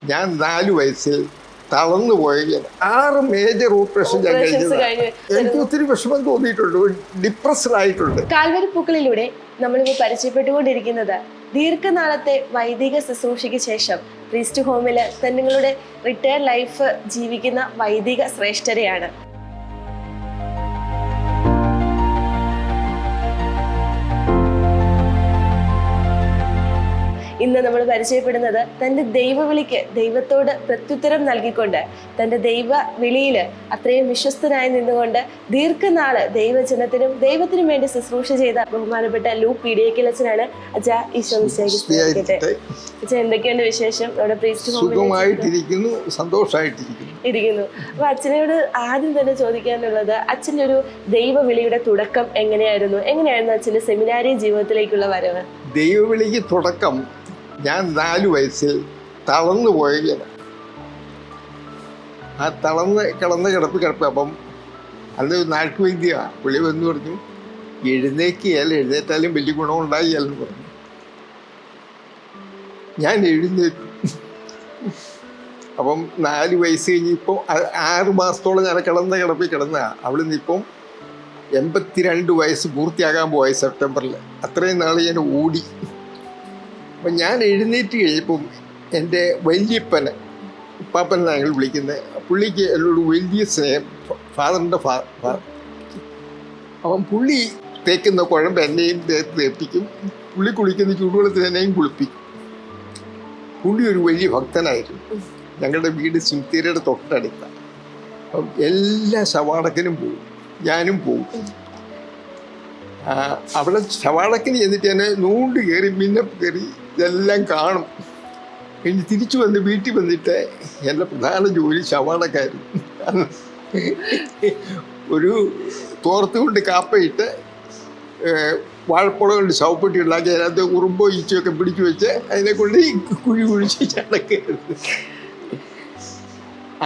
ഞാൻ 4 വയസ്സിൽ തളർന്നു പോയ 6 മേജർ ഓപ്പറേഷൻ ഞാൻ കഴിഞ്ഞത്. എനിക്ക് ഒത്തിരി വിഷമം തോന്നിയിട്ടുണ്ട്, ഡിപ്രസ്ഡ് ആയിട്ടുണ്ട്. കാൽവരിപ്പൂക്കളിലൂടെ നമ്മളിപ്പോൾ പരിചയപ്പെട്ടുകൊണ്ടിരിക്കുന്നത് ദീർഘനാളത്തെ വൈദിക ശുശ്രൂഷയ്ക്ക് ശേഷം പ്രീസ്റ്റ് ഹോമിൽ തങ്ങളുടെ റിട്ടയർഡ് ലൈഫ് ജീവിക്കുന്ന വൈദിക ശ്രേഷ്ഠരെയാണ്. ഇന്ന് നമ്മൾ പരിചയപ്പെടുന്നത് തൻ്റെ ദൈവവിളിക്ക് ദൈവത്തോട് പ്രത്യുത്തരം നൽകിക്കൊണ്ട് തൻ്റെ ദൈവ വിളിയിൽ അത്രയും വിശ്വസ്തനായി നിന്നുകൊണ്ട് ദീർഘനാള് ദൈവജനത്തിനും ദൈവത്തിനും വേണ്ടി ശുശ്രൂഷ ചെയ്ത ബഹുമാനപ്പെട്ട ലൂക്ക് പീഡിയക്കലച്ചനാണ്. അച്ഛാ, ഈശോ മിശിഹായ്ക്ക് അച്ഛാ, എന്തൊക്കെയുണ്ട് വിശേഷം? നമ്മുടെ പ്രീസ്റ്റ് സുഖമായിട്ടിരിക്കുന്നു, സന്തോഷമായിട്ടിരിക്കുന്നു. അപ്പൊ അച്ഛനോട് ആദ്യം തന്നെ ചോദിക്കാനുള്ളത്, അച്ഛൻ്റെ ഒരു ദൈവവിളിയുടെ തുടക്കം എങ്ങനെയായിരുന്നു അച്ഛൻ്റെ സെമിനാരി ജീവിതത്തിലേക്കുള്ള വരവ്? ദൈവവിളിക്ക് തുടക്കം ഞാൻ 4 വയസ്സിൽ തളർന്നു പോയതാണ്. ആ കിടന്ന് കിടപ്പ് അപ്പം അത് നാട്ടുവൈദ്യമാണ്. പുള്ളി വന്ന് പറഞ്ഞു, എഴുന്നേറ്റാലും വലിയ ഗുണമുണ്ടായില്ലെന്ന് പറഞ്ഞു. ഞാൻ എഴുന്നേറ്റു. അപ്പം 4 വയസ്സ് കഴിഞ്ഞിപ്പോൾ 6 മാസത്തോളം ഞാൻ കിടന്ന അവിടെ നിന്ന് ഇപ്പം 82 വയസ്സ് പൂർത്തിയാകാൻ പോയ സെപ്റ്റംബറിൽ. അത്രയും നാൾ ഞാൻ ഓടി. അപ്പം ഞാൻ എഴുന്നേറ്റ് കഴിഞ്ഞപ്പം എൻ്റെ വല്യപ്പനെ, ഉപ്പാപ്പനെ ഞങ്ങൾ വിളിക്കുന്നത്, പുള്ളിക്ക് എന്നോട് വലിയ സ്നേഹം, ഫാദറിൻ്റെ അപ്പം പുള്ളി തേക്കുന്ന കുഴമ്പ് എന്നെയും തേപ്പിക്കും, പുള്ളി കുളിക്കുന്ന ചൂടുവെള്ളത്തിൽ എന്നെയും കുളിപ്പിക്കും. പുള്ളി ഒരു വലിയ ഭക്തനായിരുന്നു. ഞങ്ങളുടെ വീട് സിംതീരയുടെ തൊട്ടടുത്താണ്. അപ്പം എല്ലാ ശവാടക്കിനും പോകും, ഞാനും പോകും. അവിടെ ശവാടക്കിന് ചെന്നിട്ട് എന്നെ നൂണ്ട് കയറി മിന്നപ്പ് കയറി ഇതെല്ലാം കാണും. കഴിഞ്ഞ് തിരിച്ചു വന്ന് വീട്ടിൽ വന്നിട്ട് എൻ്റെ പ്രധാന ജോലി ശവാടക്കായിരുന്നു. ഒരു തോർത്ത് കൊണ്ട് കാപ്പയിട്ട് വാഴപ്പുള കൊണ്ട് ശവപ്പെട്ടി ഉണ്ടാക്കി അതിനകത്ത് ഉറുമ്പോ ഈച്ചയൊക്കെ പിടിച്ചു വെച്ച് അതിനെ കൊണ്ട് കുഴിച്ച് ചടക്കരുത്.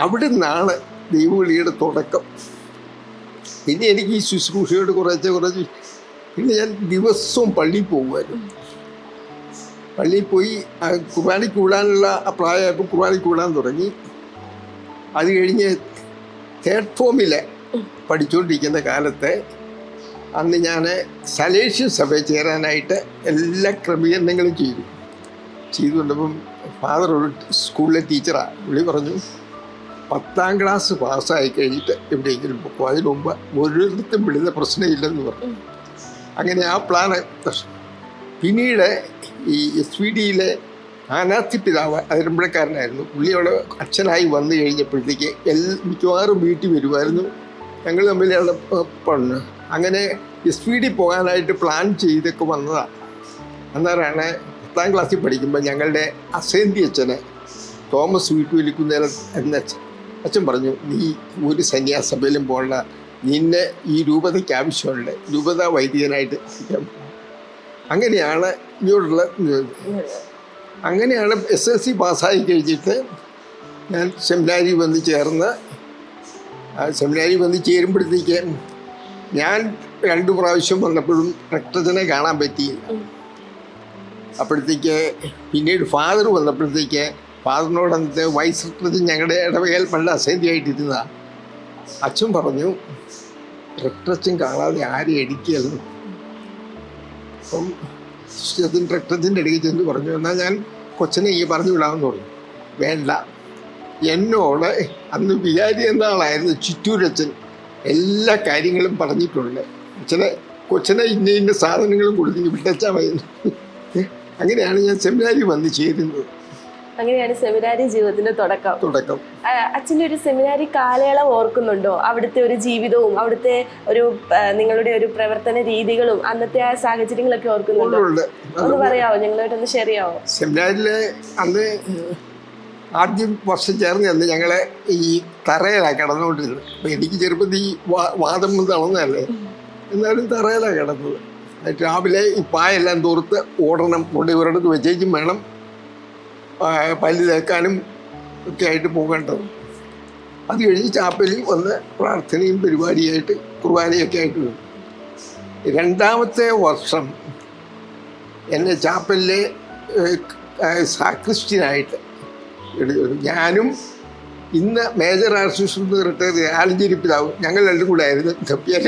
അവിടെ നിന്നാണ് ദൈവവിളിയുടെ തുടക്കം. പിന്നെ എനിക്ക് ഈ ശുശ്രൂഷയോട് കുറച്ച് പിന്നെ ഞാൻ ദിവസവും പള്ളിയിൽ പോകുമായിരുന്നു. പള്ളിയിൽ പോയി കുർബാനയ്ക്ക് കൂടാനുള്ള പ്രായമായപ്പോൾ കുർബാനയ്ക്ക് കൂടാൻ തുടങ്ങി. അത് കഴിഞ്ഞ് തേർഡ് ഫോമിൽ പഠിച്ചുകൊണ്ടിരിക്കുന്ന കാലത്ത് അന്ന് ഞാൻ സലേഷ്യൻ സഭയിൽ ചേരാനായിട്ട് എല്ലാ ക്രമീകരണങ്ങളും ചെയ്തുകൊണ്ടപ്പം ഫാദർ ഒരു സ്കൂളിലെ ടീച്ചറാണ്. പുള്ളി പറഞ്ഞു, 10ാം ക്ലാസ് പാസ്സായി കഴിഞ്ഞിട്ട് എവിടെയെങ്കിലും പോകും, അതിന് മുമ്പ് ഒരിടത്തും വിടുന്ന പ്രശ്നമില്ലെന്ന് പറഞ്ഞു. അങ്ങനെ ആ പ്ലാന്. പിന്നീട് ഈ SVDയിലെ ആനാത്തി പിതാവ് അതിരമ്പഴക്കാരനായിരുന്നു. പുള്ളിയോട് അച്ഛനായി വന്നു കഴിഞ്ഞപ്പോഴത്തേക്ക് മിക്കവാറും വീട്ടിൽ വരുമായിരുന്നു. ഞങ്ങൾ തമ്മിൽ പണ്ട് അങ്ങനെ SVD പോകാനായിട്ട് പ്ലാൻ ചെയ്തൊക്കെ വന്നതാണ്. അന്നേരമാണ് 10ാം ക്ലാസ്സിൽ പഠിക്കുമ്പോൾ ഞങ്ങളുടെ അസേന്തി അച്ഛനെ തോമസ് വീട്ടുവലിക്കുന്നേരം എന്ന അച്ഛൻ പറഞ്ഞു, നീ ഒരു സന്യാസഭയിലും പോകണ്ട, നിന്നെ ഈ രൂപതയ്ക്ക് ആവശ്യമുണ്ട്, രൂപത വൈദികനായിട്ട്. അങ്ങനെയാണ് SSLC പാസ്സായി കഴിഞ്ഞിട്ട് ഞാൻ സെമിനാരി വന്ന് ചേരുമ്പോഴത്തേക്ക് ഞാൻ 2 പ്രാവശ്യം വന്നപ്പോഴും റെക്ടറിനെ കാണാൻ പറ്റിയില്ല. അപ്പോഴത്തേക്ക് പിന്നീട് ഫാദർ വന്നപ്പോഴത്തേക്ക് ഫാദറിനോട് അന്നത്തെ വൈസ് റെക്ടർ ഞങ്ങളുടെ ഇടവകയിൽ പണ്ട് അസേന്തിയായിട്ടിരുന്നതാണ്. അച്ഛൻ പറഞ്ഞു, റെക്ടറച്ചൻ കാണാതെ ആരും അടിക്കുകയല്ലോ. അപ്പം റെക്ടറച്ചിൻ്റെ ഇടയ്ക്ക് ചെന്ന് പറഞ്ഞു, എന്നാൽ ഞാൻ കൊച്ചനെ ഈ പറഞ്ഞു വിടാമെന്ന് പറഞ്ഞു. വേണ്ട, എന്നോട് അന്ന് വികാരി എന്ന ആളായിരുന്നു ചിറ്റൂരച്ഛൻ എല്ലാ കാര്യങ്ങളും പറഞ്ഞിട്ടുണ്ട്. കൊച്ചനെ ഇന്ന സാധനങ്ങളും കൊടുത്തു വിട്ടച്ചാൽ മതി. അങ്ങനെയാണ് ഞാൻ സെമിനാരി വന്ന് ചേരുന്നത്. അങ്ങനെയാണ് സെമിനാരി ജീവിതത്തിന്റെ തുടക്കം. അച്ഛൻ്റെ ഒരു സെമിനാരി കാലയളവ് ഓർക്കുന്നുണ്ടോ? അവിടുത്തെ ഒരു ജീവിതവും അവിടുത്തെ ഒരു നിങ്ങളുടെ ഒരു പ്രവർത്തന രീതികളും അന്നത്തെ ആ സാഹചര്യങ്ങളൊക്കെ ഓർക്കുന്നുണ്ടോ? ഒന്ന് പറയാമോ, ഞങ്ങളായിട്ടൊന്ന് ഷെയർ ചെയ്യാമോ? സെമിനാരില് അന്ന് ആദ്യം വർഷം ചേർന്ന് അന്ന് ഞങ്ങളെ ഈ തറയിലാണ് കിടന്നുകൊണ്ടിരുന്നത്. അപ്പം എനിക്ക് ചെറുപ്പത്തിൽ ഈ വാദം തളർന്നതല്ലേ, എന്നാലും തറയിലാണ് കിടന്നത്. രാവിലെ ഈ പായെല്ലാം തോർത്ത് ഓടണം, കൊണ്ട് ഇവരുടെ വെച്ചേച്ചും വേണം പല്ല് തേക്കാനും ഒക്കെ ആയിട്ട് പോകേണ്ടത്. അത് കഴിഞ്ഞ് ചാപ്പലിൽ വന്ന് പ്രാർത്ഥനയും പരിപാടിയായിട്ട് കുർബാനയൊക്കെ ആയിട്ട് വരും. 2ാമത്തെ വർഷം എന്നെ ചാപ്പലിലെ സാക്രിസ്ത്യനായിട്ട് ഞാനും ഇന്ന് മേജർ ആർച്ച് റിട്ടയർ ആലഞ്ചേരി പിതാവും ഞങ്ങൾ രണ്ടും കൂടെ ആയിരുന്നു കപ്പിയാൽ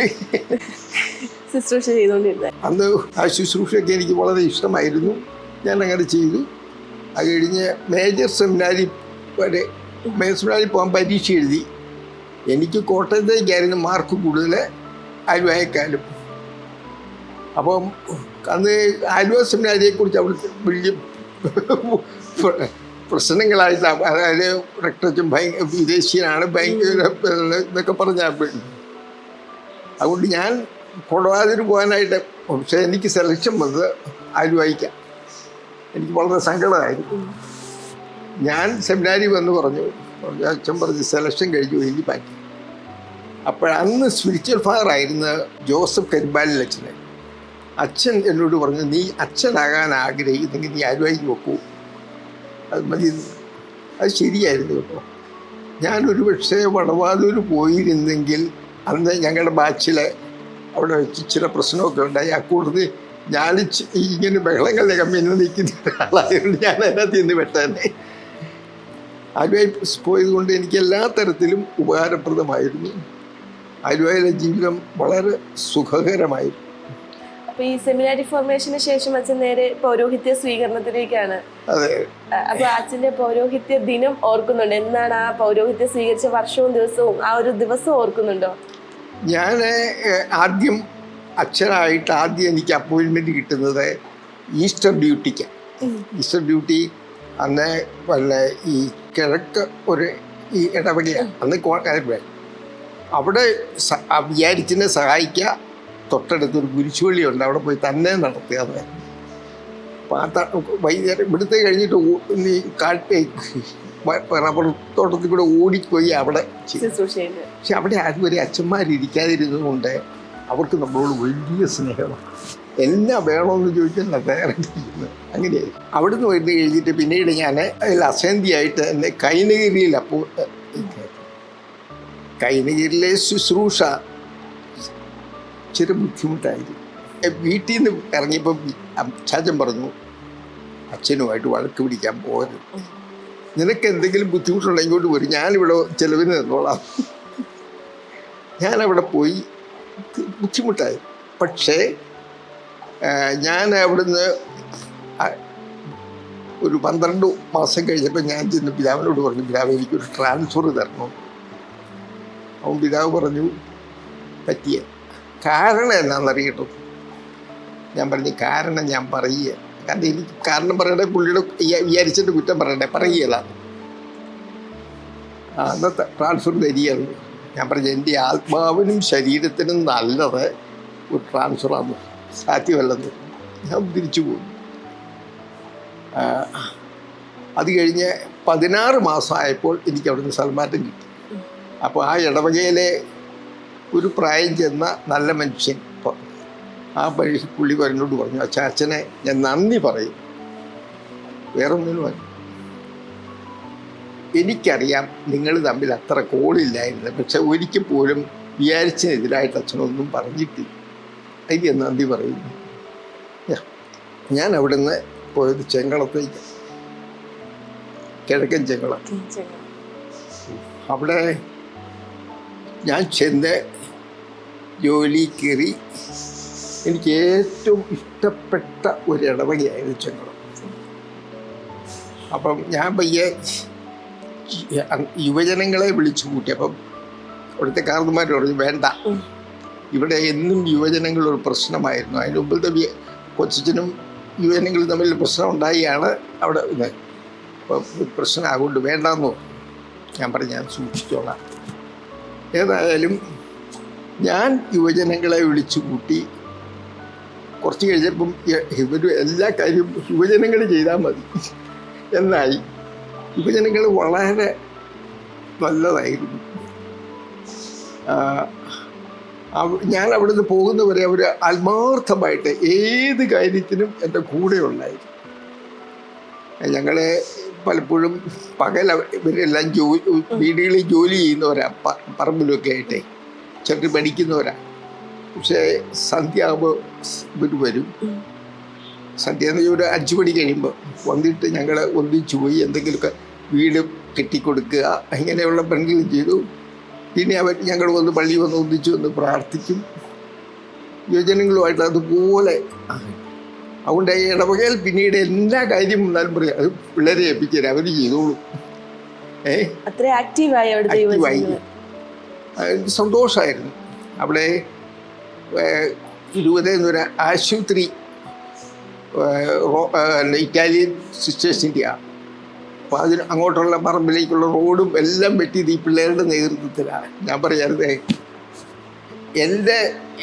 ശുശ്രൂഷ ചെയ്തുകൊണ്ടിരുന്നത്. അന്ന് ആ ശുശ്രൂഷയൊക്കെ എനിക്ക് വളരെ ഇഷ്ടമായിരുന്നു. ഞാൻ അങ്ങനെ ചെയ്തു. അത് കഴിഞ്ഞ് മേജർ സെമിനാരി പോകാൻ പരീക്ഷ എഴുതി. എനിക്ക് കോട്ടയത്തേക്കായിരുന്നു മാർക്ക് കൂടുതൽ ആലുവയേക്കാളും. അപ്പം അന്ന് ആലുവ സെമിനാരിയെക്കുറിച്ച് അവിടുത്തെ വലിയ പ്രശ്നങ്ങളായിട്ട്, അതായത് റക്ടച്ചും വിദേശീയനാണ് ഭയങ്കര എന്നൊക്കെ പറഞ്ഞാൽ. അതുകൊണ്ട് ഞാൻ കൊടവാതിന് പോകാനായിട്ട്, പക്ഷേ എനിക്ക് സെലക്ഷൻ വന്നത് ആലുവയ്ക്കാം. എനിക്ക് വളരെ സങ്കടമായിരുന്നു. ഞാൻ സെമിനാരി വന്ന് പറഞ്ഞു, അച്ഛൻ പറഞ്ഞ് സെലക്ഷൻ കഴിഞ്ഞു എഴുതി മാറ്റി. അപ്പോഴന്ന് സ്പിരിച്വൽ ഫാദർ ആയിരുന്ന ജോസഫ് കരിമ്പാലിൽ അച്ഛനെ. അച്ഛൻ എന്നോട് പറഞ്ഞു, നീ അച്ഛനാകാൻ ആഗ്രഹിക്കുന്നെങ്കിൽ നീ ആലുവയ്ക്ക് വെക്കൂ, അത് മതി. അത് ശരിയായിരുന്നു കേട്ടോ. ഞാനൊരു പക്ഷേ വടവാതൂർ പോയിരുന്നെങ്കിൽ അന്ന് ഞങ്ങളുടെ ബാച്ചിലെ അവിടെ വെച്ച് ചില പ്രശ്നമൊക്കെ ഉണ്ടായി. അക്കൂട്ടത്തിൽ ഞാൻ ഇങ്ങനെ ബഹളങ്ങളുടെ കമ്മിയിൽ നിൽക്കുന്ന ഒരാളായതുകൊണ്ട് ഞാൻ അതിനകത്ത് നിന്ന് പെട്ടെന്നെ. ആലുവയിൽ പോയത് കൊണ്ട് എനിക്ക് എല്ലാ തരത്തിലും ഉപകാരപ്രദമായിരുന്നു. ആലുവയിലെ ജീവിതം വളരെ സുഖകരമായിരുന്നു. അപ്പൊ ഈ സെമിനാരി ഫോർമേഷന് ശേഷം അച്ഛൻ നേരെ പൗരോഹിത്യ സ്വീകരണത്തിലേക്കാണ്. അതെ. അപ്പൊ അച്ഛന്റെ പൗരോഹിത്യ ദിനം ഓർക്കുന്നുണ്ട്? എന്നാണ് ആ പൗരോഹിത്യം സ്വീകരിച്ച വർഷവും ദിവസവും ആ ഒരു ദിവസം ഓർക്കുന്നുണ്ടോ? ഞാൻ ആദ്യം അച്ഛനായിട്ട് എനിക്ക് അപ്പോയിൻമെൻറ്റ് കിട്ടുന്നത് ഈസ്റ്റർ ഡ്യൂട്ടിക്ക്. ഈസ്റ്റർ ഡ്യൂട്ടി അന്ന് വല്ല ഈ കിഴക്ക് ഒരു ഈ ഇടവകയാണ് അന്ന്. അവിടെ വിചാരിച്ചിനെ സഹായിക്കുക. തൊട്ടടുത്തൊരു കുരിശുപള്ളിയുണ്ട്, അവിടെ പോയി തന്നെ നടത്തുക. അത് വൈകുന്നേരം ഇവിടുത്തെ കഴിഞ്ഞിട്ട് റബ്ബർ തോട്ടത്തിൽ കൂടെ ഓടിപ്പോയി അവിടെ. പക്ഷെ അവിടെ അതുവരെ അച്ഛന്മാരിരിക്കാതിരുന്നതുകൊണ്ട് അവർക്ക് നമ്മളോട് വലിയ സ്നേഹമാണ്. എന്നാ വേണമെന്ന് ചോദിച്ചാൽ തയ്യാറായിട്ടിരിക്കുന്നത്. അങ്ങനെയായിരുന്നു. അവിടുന്ന് വരുന്ന കഴിഞ്ഞിട്ട് പിന്നീട് ഞാൻ അതിൽ അസന്ധിയായിട്ട് എന്നെ കൈനഗിരിയിൽ. അപ്പോൾ കൈനഗിരിയിലെ ശുശ്രൂഷ ഇച്ചിരി ബുദ്ധിമുട്ടായിരുന്നു. വീട്ടിൽ നിന്ന് ഇറങ്ങിയപ്പോൾ ചാച്ചൻ പറഞ്ഞു, അച്ഛനുമായിട്ട് വഴക്ക് പിടിക്കാൻ പോകരുത്, നിനക്ക് എന്തെങ്കിലും ബുദ്ധിമുട്ടുണ്ടെങ്കിൽ ഇങ്ങോട്ട് വരും, ഞാനിവിടെ ചിലവിന് നിന്നോളാം. ഞാനവിടെ പോയി. ബുദ്ധിമുട്ടായി. പക്ഷേ ഞാൻ അവിടുന്ന് ഒരു 12 മാസം കഴിഞ്ഞപ്പോൾ ഞാൻ ചെന്ന് പിതാവിനോട് പറഞ്ഞു, പിതാവ് എനിക്കൊരു ട്രാൻസ്ഫർ തരണം. അവൻ പിതാവ് പറഞ്ഞു പറ്റിയ. കാരണം എന്നാണെന്നറിയട്ടോ? ഞാൻ പറഞ്ഞു കാരണം ഞാൻ പറയുക. കാരണം എനിക്ക് കാരണം പറയണ്ടേ, പുള്ളിയുടെ വിചാരിച്ചിട്ട് കുറ്റം പറയണ്ടേ, പറയുകയല്ല. അന്നത്തെ ട്രാൻസ്ഫർ തരികയാണ്. ഞാൻ പറഞ്ഞു എൻ്റെ ആത്മാവിനും ശരീരത്തിനും നല്ലത് ഒരു ട്രാൻസ്ഫറാണ്, സാധ്യമല്ലെന്ന്. ഞാൻ തിരിച്ചു പോകും. അത് കഴിഞ്ഞ് 16 മാസമായപ്പോൾ എനിക്ക് അവിടുന്ന് സ്ഥലമാറ്റം കിട്ടി. അപ്പോൾ ആ ഇടവകയിലെ ഒരു പ്രായം ചെന്ന നല്ല മനുഷ്യൻ ആ പുള്ളി എന്നോട് പറഞ്ഞു, അച്ഛനെ ഞാൻ നന്ദി പറയും, വേറൊന്നിനും അല്ല. എനിക്കറിയാം നിങ്ങൾ തമ്മിൽ അത്ര കോളില്ലായിരുന്നു, പക്ഷെ ഒരിക്കൽ പോലും വിചാരിച്ചതിനെതിരായിട്ട് അച്ഛനൊന്നും പറഞ്ഞിട്ടില്ല, അതിന് നന്ദി പറയുന്നു. ഞാൻ അവിടെ നിന്ന് പോയത് ചെങ്കളത്തേക്ക്, കിഴക്കൻ ചെങ്കളം. അവിടെ ഞാൻ ചെന്ന് ജോലി കയറി. എനിക്ക് ഏറ്റവും ഇഷ്ടപ്പെട്ട ഒരു ഇടവകയായിരുന്നു ചെങ്കളം. അപ്പം ഞാൻ പയ്യെ യുവജനങ്ങളെ വിളിച്ചു കൂട്ടി. അപ്പം അവിടുത്തെ കാർന്നമാർ പറഞ്ഞു, വേണ്ട, ഇവിടെ എന്നും യുവജനങ്ങളൊരു പ്രശ്നമായിരുന്നു. അതിന് മുമ്പിലത്തെ കൊച്ചനും യുവജനങ്ങളും തമ്മിൽ പ്രശ്നം ഉണ്ടായിയാണ് അവിടെ ഇത്. അപ്പം പ്രശ്നമാകൊണ്ട് വേണ്ടെന്നോ. ഞാൻ പറഞ്ഞു ഞാൻ സൂക്ഷിച്ചോളാം. ഏതായാലും ഞാൻ യുവജനങ്ങളെ വിളിച്ചു കൂട്ടി. കുറച്ച് കഴിഞ്ഞപ്പം ഇവർ എല്ലാ കാര്യവും യുവജനങ്ങൾ ചെയ്താൽ മതി എന്നായി. യുവജനങ്ങൾ വളരെ നല്ലതായിരുന്നു. ഞാൻ അവിടുന്ന് പോകുന്നവരെ അവർ ആത്മാർത്ഥമായിട്ട് ഏത് കാര്യത്തിനും എൻ്റെ കൂടെ ഉണ്ടായിരുന്നു. ഞങ്ങളെ പലപ്പോഴും പകൽ ഇവരെല്ലാം വീടുകളിൽ ജോലി ചെയ്യുന്നവരാ, പറമ്പിലൊക്കെ ആയിട്ടേ ചെറിയ പഠിക്കുന്നവരാ. പക്ഷേ സന്ധ്യ ആകുമ്പോൾ ഇവർ വരും. സന്ധ്യ എന്ന് ഒരു 5 മണി കഴിയുമ്പോൾ വന്നിട്ട് ഞങ്ങൾ ഒന്നിച്ചു പോയി എന്തെങ്കിലുമൊക്കെ വീട് കെട്ടിക്കൊടുക്കുക, ഇങ്ങനെയുള്ള പണികളും ചെയ്തു. പിന്നെ ഞങ്ങൾ വന്ന് പള്ളി വന്ന് ഒന്നിച്ചു വന്ന് പ്രാർത്ഥിക്കും. യുവജനങ്ങളുമായിട്ട് അതുപോലെ. അതുകൊണ്ട് ഈ ഇടവകയിൽ പിന്നീട് എല്ലാ കാര്യം വന്നാലും പറയാം, അത് പിള്ളേരെ ഏൽപ്പിച്ചു തരാം, അവർ ചെയ്തോളും. ആക്റ്റീവായി. സന്തോഷമായിരുന്നു. അവിടെ 20 ആശുപത്രി ഇറ്റാലിയൻ സിസ്റ്റേഴ്സിൻ്റെയാണ്. അപ്പോൾ അതിന് അങ്ങോട്ടുള്ള പറമ്പിലേക്കുള്ള റോഡും എല്ലാം വെട്ടിയത് ഈ പിള്ളേരുടെ നേതൃത്വത്തിലാണ്. ഞാൻ പറയാറുണ്ട്,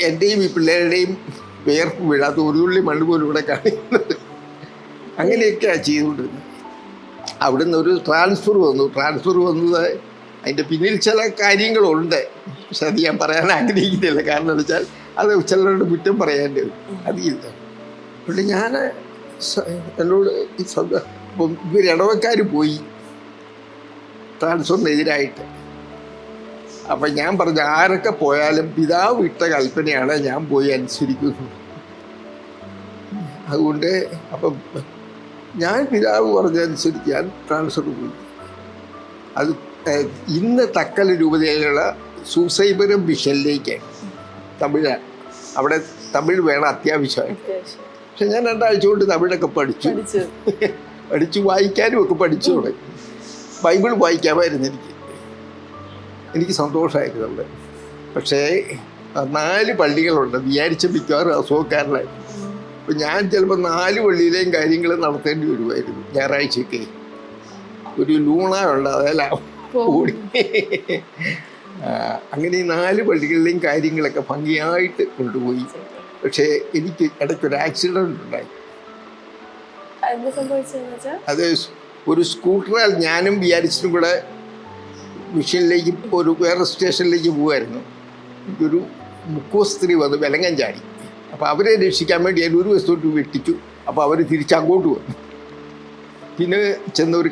എൻ്റെയും ഈ പിള്ളേരുടെയും വേർപ്പ് വീഴാത്ത ഒരു തുള്ളി മണ്ണ് പോലും ഇവിടെ കാണിക്കുന്നത്. അങ്ങനെയൊക്കെയാണ് ചെയ്തുകൊണ്ടിരുന്നത്. അവിടുന്ന് ഒരു ട്രാൻസ്ഫർ വന്നത് അതിൻ്റെ പിന്നിൽ ചില കാര്യങ്ങളുണ്ട്. പക്ഷെ അത് ഞാൻ പറയാൻ ആഗ്രഹിക്കുന്നില്ല. കാരണം എന്താ വെച്ചാൽ അത് ചിലരുടെ കുറ്റം പറയാൻ്റെ അതില്ല. അതുകൊണ്ട് ഞാൻ എന്നോട് ഇവർ ഇടവക്കാർ പോയി ട്രാൻസ്ഫറിനെതിരായിട്ട്. അപ്പം ഞാൻ പറഞ്ഞു, ആരൊക്കെ പോയാലും പിതാവ് ഇട്ട കൽപ്പനയാണ് ഞാൻ പോയി അനുസരിക്കുന്നു. അതുകൊണ്ട് അപ്പം ഞാൻ പിതാവ് പറഞ്ഞനുസരിച്ച് ഞാൻ ട്രാൻസ്ഫർ പോയി. അത് ഇന്ന് തക്കല രൂപതയിലുള്ള സൂസൈപുരം മിഷനിലേക്ക്, തമിഴ്, അവിടെ തമിഴ് വേണം അത്യാവശ്യമായിട്ട്. പക്ഷെ ഞാൻ 2 ആഴ്ച കൊണ്ട് തമിഴൊക്കെ പഠിച്ചു വായിക്കാനും ഒക്കെ പഠിച്ചു തുടങ്ങി. ബൈബിൾ വായിക്കാമായിരുന്നു എനിക്ക് സന്തോഷമായിരുന്നു അവിടെ. പക്ഷേ 4 പള്ളികളുണ്ട്. വിചാരിച്ച മിക്കവാറും അസുഖക്കാരനായിരുന്നു. അപ്പം ഞാൻ ചിലപ്പോൾ 4 പള്ളിയിലെയും കാര്യങ്ങൾ നടത്തേണ്ടി വരുമായിരുന്നു. ഞായറാഴ്ചയൊക്കെ ഒരു ലൂണ ഉണ്ട്, അതെല്ലാം കൂടി അങ്ങനെ 4 പള്ളികളിലെയും കാര്യങ്ങളൊക്കെ ഭംഗിയായിട്ട് കൊണ്ടുപോയി. പക്ഷേ എനിക്ക് ഇടയ്ക്കൊരു ആക്സിഡൻറ്റ് ഉണ്ടായി. അത് ഒരു സ്കൂട്ടറിൽ ഞാനും വിചാരിച്ചിട്ടും കൂടെ മിഷനിലേക്ക് വേറെ സ്റ്റേഷനിലേക്ക് പോകുമായിരുന്നു. ഒരു മുക്കോസ്ത്രീ വന്ന് വിലങ്ങൻ ചാടി. അപ്പോൾ അവരെ രക്ഷിക്കാൻ വേണ്ടി ഞാൻ ഒരു വശത്തോട്ട് വെട്ടിച്ചു. അപ്പോൾ അവർ തിരിച്ചങ്ങോട്ട് വന്നു. പിന്നെ ചെന്ന് ഒരു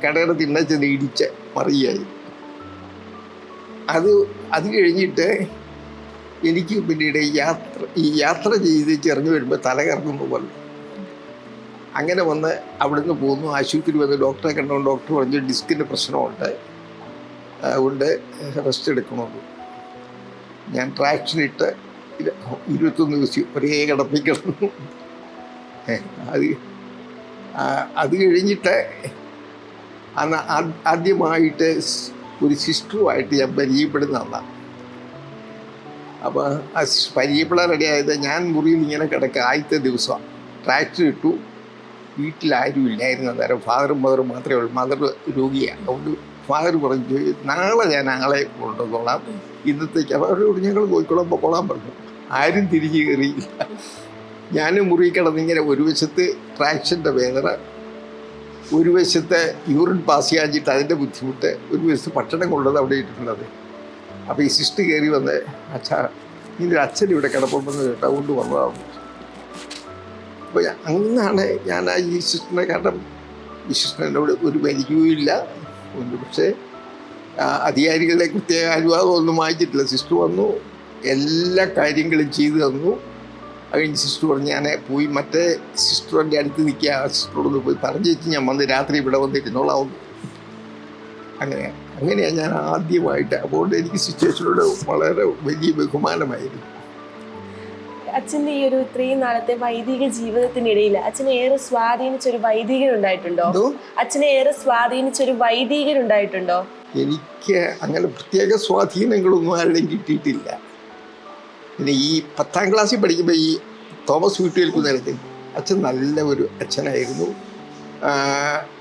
കടയുടെ തിണ്ണ ചെന്ന് ഇടിച്ച് മറിയായി. അത് കഴിഞ്ഞിട്ട് എനിക്ക് പിന്നീട് യാത്ര ചെയ്ത് ചെറിഞ്ഞു വരുമ്പോൾ തല കറങ്ങുന്ന പോലെ അങ്ങനെ വന്ന് അവിടുന്ന് പോന്നു. ആശുപത്രി വന്ന് ഡോക്ടറെ കണ്ടുകൊണ്ട് ഡോക്ടർ പറഞ്ഞു ഡിസ്കിൻ്റെ പ്രശ്നമുണ്ട്, അതുകൊണ്ട് റെസ്റ്റ് എടുക്കണമെന്ന്. ഞാൻ ട്രാക്ഷനിട്ട് 21 ദിവസം ഒരേ കിടപ്പിക്കിടന്നു. അത് കഴിഞ്ഞിട്ട് അന്ന് ആദ്യമായിട്ട് ഒരു സിസ്റ്ററുമായിട്ട് ഞാൻ പരിചയപ്പെടുന്നതാണ്. അപ്പോൾ ആ പരിചയപ്പെടാൻ റെഡിയായത് ഞാൻ മുറിയിൽ ഇങ്ങനെ കിടക്കുക. ആദ്യത്തെ ദിവസം ട്രാക്ടർ ഇട്ടു. വീട്ടിലാരും ഇല്ലായിരുന്നു അന്നേരം. ഫാദറും മദറും മാത്രമേ ഉള്ളൂ. മദർ രോഗിയാണ്. അതുകൊണ്ട് ഫാദർ പറഞ്ഞു, നാളെ ഞാൻ ആളെ കൊണ്ടുവന്നോളാം, ഇന്നത്തേക്ക് അവരോട് ഞങ്ങൾ പോയിക്കോളാം പൊക്കോളാൻ പറഞ്ഞു. ആരും തിരിഞ്ഞ് കയറിയില്ല. ഞാൻ മുറി കിടന്നിങ്ങനെ ഒരു വശത്ത് ട്രാക്ഷൻ്റെ വേദന, ഒരു വശത്ത് യൂറിൻ പാസ് ചെയ്യാഞ്ഞിട്ട് അതിൻ്റെ ബുദ്ധിമുട്ട്, ഒരു വശത്ത് ഭക്ഷണം കൊണ്ടത് അവിടെ ഇട്ടിട്ടുള്ളത്. അപ്പോൾ ഈ സിസ്റ്റർ കയറി വന്ന്, അച്ഛാ നിൻ്റെ അച്ഛൻ ഇവിടെ കിടപ്പുണ്ടെന്ന് കേട്ടോ, കൊണ്ട് വന്നതാണ്. അപ്പോൾ അങ്ങനെയാണ് ഞാൻ ഈ സിസ്റ്ററിനെ, കാരണം ഈ സിസ്റ്ററിനോട് ഒരു പരിചയവുമില്ല ഉണ്ട്. പക്ഷേ അധികാരികളുടെ പ്രത്യേക അനുവാദമൊന്നും വാങ്ങിച്ചിട്ടില്ല. സിസ്റ്റർ വന്നു, എല്ലാ കാര്യങ്ങളും ചെയ്തു തന്നു. അത് കഴിഞ്ഞ് സിസ്റ്റർ പറഞ്ഞ് ഞാൻ പോയി മറ്റേ സിസ്റ്ററിൻ്റെ അടുത്ത് നിൽക്കുക, ആ സിസ്റ്ററോടൊന്ന് പോയി പറഞ്ഞു വെച്ച് ഞാൻ വന്ന് രാത്രി ഇവിടെ വന്നിരുന്നോളാം. അങ്ങനെയാണ് ഞാൻ ആദ്യമായിട്ട്. അതുകൊണ്ട് എനിക്ക് സിസ്റ്റേഴ്സിനോട് വളരെ വലിയ ബഹുമാനമായിരുന്നു. അച്ഛൻ്റെ ഈ ഒരു ഇത്രയും നാളത്തെ വൈദിക ജീവിതത്തിനിടയിൽ അച്ഛനെ ഏറെ സ്വാധീനിച്ചൊരു വൈദികനുണ്ടായിട്ടുണ്ടോ? അച്ഛനെ ഏറെ സ്വാധീനിച്ചൊരു വൈദികനുണ്ടായിട്ടുണ്ടോ? എനിക്ക് അങ്ങനെ പ്രത്യേക സ്വാധീനങ്ങളൊന്നും ആരുടെയും കിട്ടിയിട്ടില്ല. പിന്നെ ഈ 10ാം ക്ലാസ്സിൽ പഠിക്കുമ്പോൾ ഈ തോമസ് വീട്ടുകേൽക്കുന്നേരത്തിൽ അച്ഛൻ നല്ല ഒരു അച്ഛനായിരുന്നു.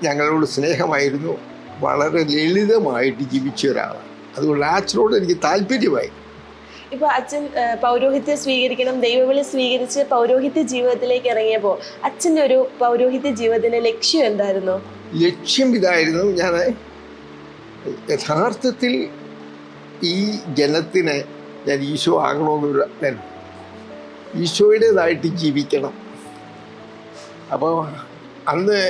ഞങ്ങളോട് സ്നേഹമായിരുന്നു. വളരെ ലളിതമായിട്ട് ജീവിച്ച ഒരാളാണ്. അതുകൊണ്ട് അച്ഛനോട് എനിക്ക് താല്പര്യമായി. ഇപ്പോൾ അച്ഛൻ പൗരോഹിത്യം സ്വീകരിക്കണം, ദൈവവിളി സ്വീകരിച്ച് പൗരോഹിത്യ ജീവിതത്തിലേക്ക് ഇറങ്ങിയപ്പോൾ അച്ഛൻ്റെ ഒരു പൗരോഹിത്യ ജീവിതത്തിൻ്റെ ലക്ഷ്യം എന്തായിരുന്നു? ലക്ഷ്യം ഇതായിരുന്നു, ഞാൻ യഥാർത്ഥത്തിൽ ഈ ജനത്തിന് ഞാൻ ഈശോ ആകണമെന്നൊരു ഈശോയുടേതായിട്ട് ജീവിക്കണം. അപ്പോൾ അന്ന്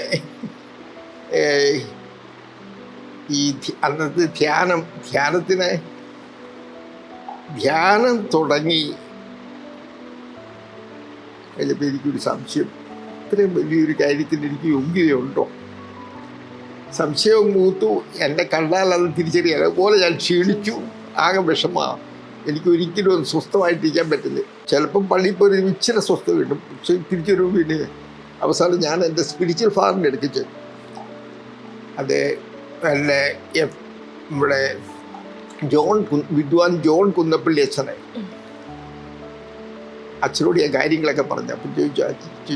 ഈ അന്നത്തെ ധ്യാനം തുടങ്ങി കഴിഞ്ഞപ്പോൾ എനിക്കൊരു സംശയം, ഇത്രയും വലിയൊരു കാര്യത്തിന് എനിക്ക് യോഗ്യതയുണ്ടോ? സംശയവും മൂത്തു. എന്നെ കണ്ടാൽ അത് തിരിച്ചറിയാം. അതുപോലെ ഞാൻ ക്ഷീണിച്ചു, ആകെ വിഷമമാണ്. എനിക്ക് ഒരിക്കലും ഒന്ന് സ്വസ്ഥമായിട്ടിരിക്കാൻ പറ്റില്ല. ചിലപ്പം പള്ളിയിൽ പോയി ഇച്ചിരി സ്വസ്ഥത കിട്ടും, പക്ഷെ തിരിച്ചൊരു പിന്നെ അവസാനം ഞാൻ എൻ്റെ സ്പിരിച്വൽ ഫാദറിൻ്റെ അടുത്ത് ചെന്നു. അത് എന്നെ ഇവിടെ വിദ്വാൻ ജോൺ കുന്നപ്പള്ളി അച്ഛനെ, അച്ഛനോട് ഞാൻ കാര്യങ്ങളൊക്കെ പറഞ്ഞു. അപ്പം ചോദിച്ചു,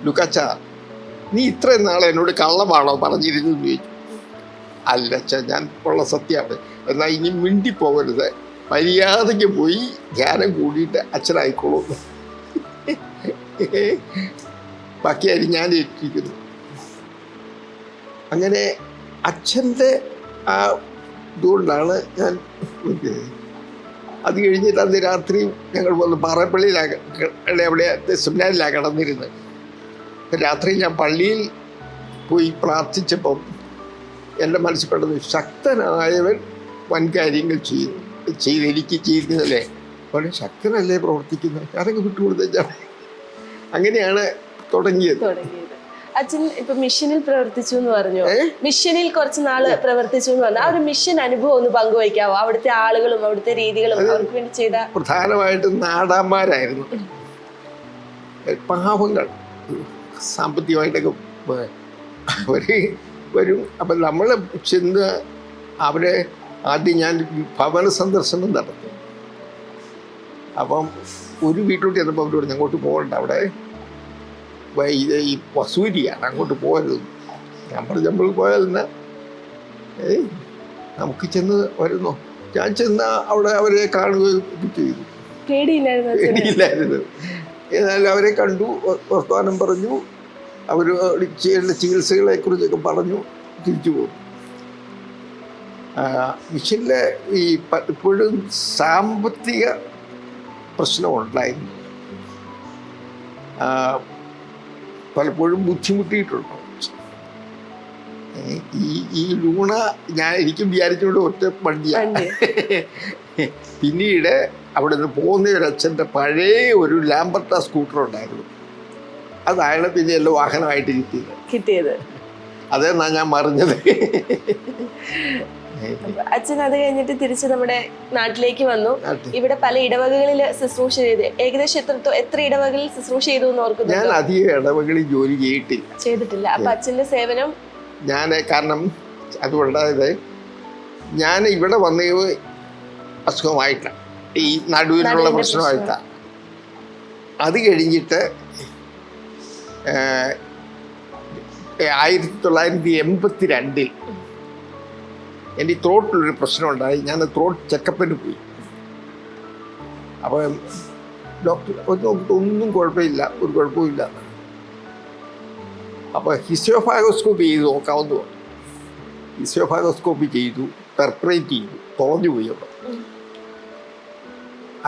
ലുക്കാച്ച, നീ ഇത്രയും നാളെ എന്നോട് കള്ളമാണോ പറഞ്ഞിരുന്നെന്ന് ചോദിച്ചു. അല്ല അച്ഛാ, ഞാൻ ഉള്ള സത്യമാണ്. എന്നാൽ ഇനി മിണ്ടിപ്പോകരുത്, മര്യാദയ്ക്ക് പോയി ധ്യാനം കൂടിയിട്ട് അച്ഛനായിക്കോളൂ. ബാക്കിയായി ഞാൻ ഏറ്റിരിക്കുന്നു. അങ്ങനെ അച്ഛൻ്റെ ആ ഇതുകൊണ്ടാണ് ഞാൻ. അത് കഴിഞ്ഞിട്ട് അന്ന് രാത്രി ഞങ്ങൾ വന്ന് പാറപ്പള്ളിയിലാണ്, അവിടെ സെമിനാരിലാണ് കിടന്നിരുന്നത്. രാത്രി ഞാൻ പള്ളിയിൽ പോയി പ്രാർത്ഥിച്ചപ്പം എൻ്റെ മനസ്സിൽ പെട്ടത്, ശക്തനായവൻ വൻകാര്യങ്ങൾ എനിക്ക് ചെയ്യുന്നതല്ലേ, വളരെ ശക്തനല്ലേ പ്രവർത്തിക്കുന്നത്, ഞാനൊക്കെ വിട്ടുകൊടുത്ത. അങ്ങനെയാണ് തുടങ്ങിയത്. അച്ഛൻ ഇപ്പൊ മിഷനിൽ പ്രവർത്തിച്ചു എന്ന് പറഞ്ഞു. മിഷനിൽ കുറച്ച് നാള് പ്രവർത്തിച്ചു എന്ന് പറഞ്ഞു. ആ ഒരു മിഷൻ അനുഭവം ഒന്ന് പങ്കുവയ്ക്കാവോ? അവിടുത്തെ ആളുകളും അവിടുത്തെ രീതികളും അവർക്ക് വേണ്ടി ചെയ്ത. പ്രധാനമായിട്ടും നാടാന്മാരായിരുന്നു, പാവങ്ങൾ, സാമ്പത്തികമായിട്ടൊക്കെ വരും. അപ്പം നമ്മൾ ചെന്ന് അവരെ ആദ്യം ഞാൻ ഭവന സന്ദർശനം നടത്തി. അപ്പം ഒരു വീട്ടിലോട്ട് ചെന്നപ്പോൾ അവർ പറഞ്ഞു, അങ്ങോട്ട് പോകണ്ട, അവിടെ ഇത് ഈ വസൂരിയാണ്, അങ്ങോട്ട് പോകരുത്. ഞാൻ പറഞ്ഞു, നമ്മൾ പോയാൽ തന്നെ നമുക്ക് ചെന്ന് വരുന്നു. ഞാൻ ചെന്ന് അവിടെ അവരെ കാണുകയും ചെയ്തു. പേടിയില്ലായിരുന്നു. എന്നാലും അവരെ കണ്ടു, വർത്തമാനം പറഞ്ഞു, അവർ ചെയ്യേണ്ട ചികിത്സകളെ കുറിച്ചൊക്കെ പറഞ്ഞു, തിരിച്ചു പോകും. മിഷനിലെ ഈ ഇപ്പോഴും സാമ്പത്തിക പ്രശ്നമുണ്ടായിരുന്നു. പലപ്പോഴും ബുദ്ധിമുട്ടിയിട്ടുണ്ടോ? ഈ ലൂണ ഞാൻ എനിക്കും വിചാരിച്ചുകൊണ്ട് ഒറ്റ വണ്ടിയാണ്. പിന്നീട് അവിടെ നിന്ന് പോകുന്ന ഒരു അച്ഛൻ്റെ പഴയ ഒരു ലാംബർട്ട സ്കൂട്ടർ ഉണ്ടായിരുന്നു. അതാണ് പിന്നെ എല്ലാം വാഹനമായിട്ട് കിട്ടിയത്. അതെന്നാ ഞാൻ മറിഞ്ഞത്. അച്ഛൻ അത് കഴിഞ്ഞിട്ട് തിരിച്ച് നമ്മുടെ നാട്ടിലേക്ക് വന്നു. ഇവിടെ പല ഇടവകകളിൽ ശുശ്രൂഷ ചെയ്ത്, ഏകദേശം എത്ര ഇടവകളിൽ ശുശ്രൂഷ ചെയ്തു എന്ന് ഓർക്കുന്നു? ഞാൻ അധികം ഇടവകളിൽ ജോലി ചെയ്തിട്ടില്ല. അപ്പൊ അച്ഛന്റെ സേവനം ഞാൻ, കാരണം അതുകൊണ്ടായത് ഞാൻ ഇവിടെ വന്നത് അസുഖമായിട്ടാണ്, ഈ നടുവിനുള്ള പ്രശ്നമായിട്ടാണ്. അത് കഴിഞ്ഞിട്ട് 1982 എൻ്റെ ത്രോട്ടിലൊരു പ്രശ്നമുണ്ടായി. ഞാൻ ത്രോട്ട് ചെക്കപ്പിന് പോയി. അപ്പം ഡോക്ടർ നോക്കിയിട്ട് ഒന്നും കുഴപ്പമില്ല, ഒരു കുഴപ്പമില്ല. അപ്പോൾ ഹിസ്റ്റോഫാഗോസ്കോപ്പി ചെയ്ത് നോക്കാമെന്ന് പറഞ്ഞു. ഹിസ്റ്റോഫാഗോസ്കോപ്പി ചെയ്തു, പെർപ്പറേറ്റ് ചെയ്തു, തുറഞ്ഞു പോയി. അവിടെ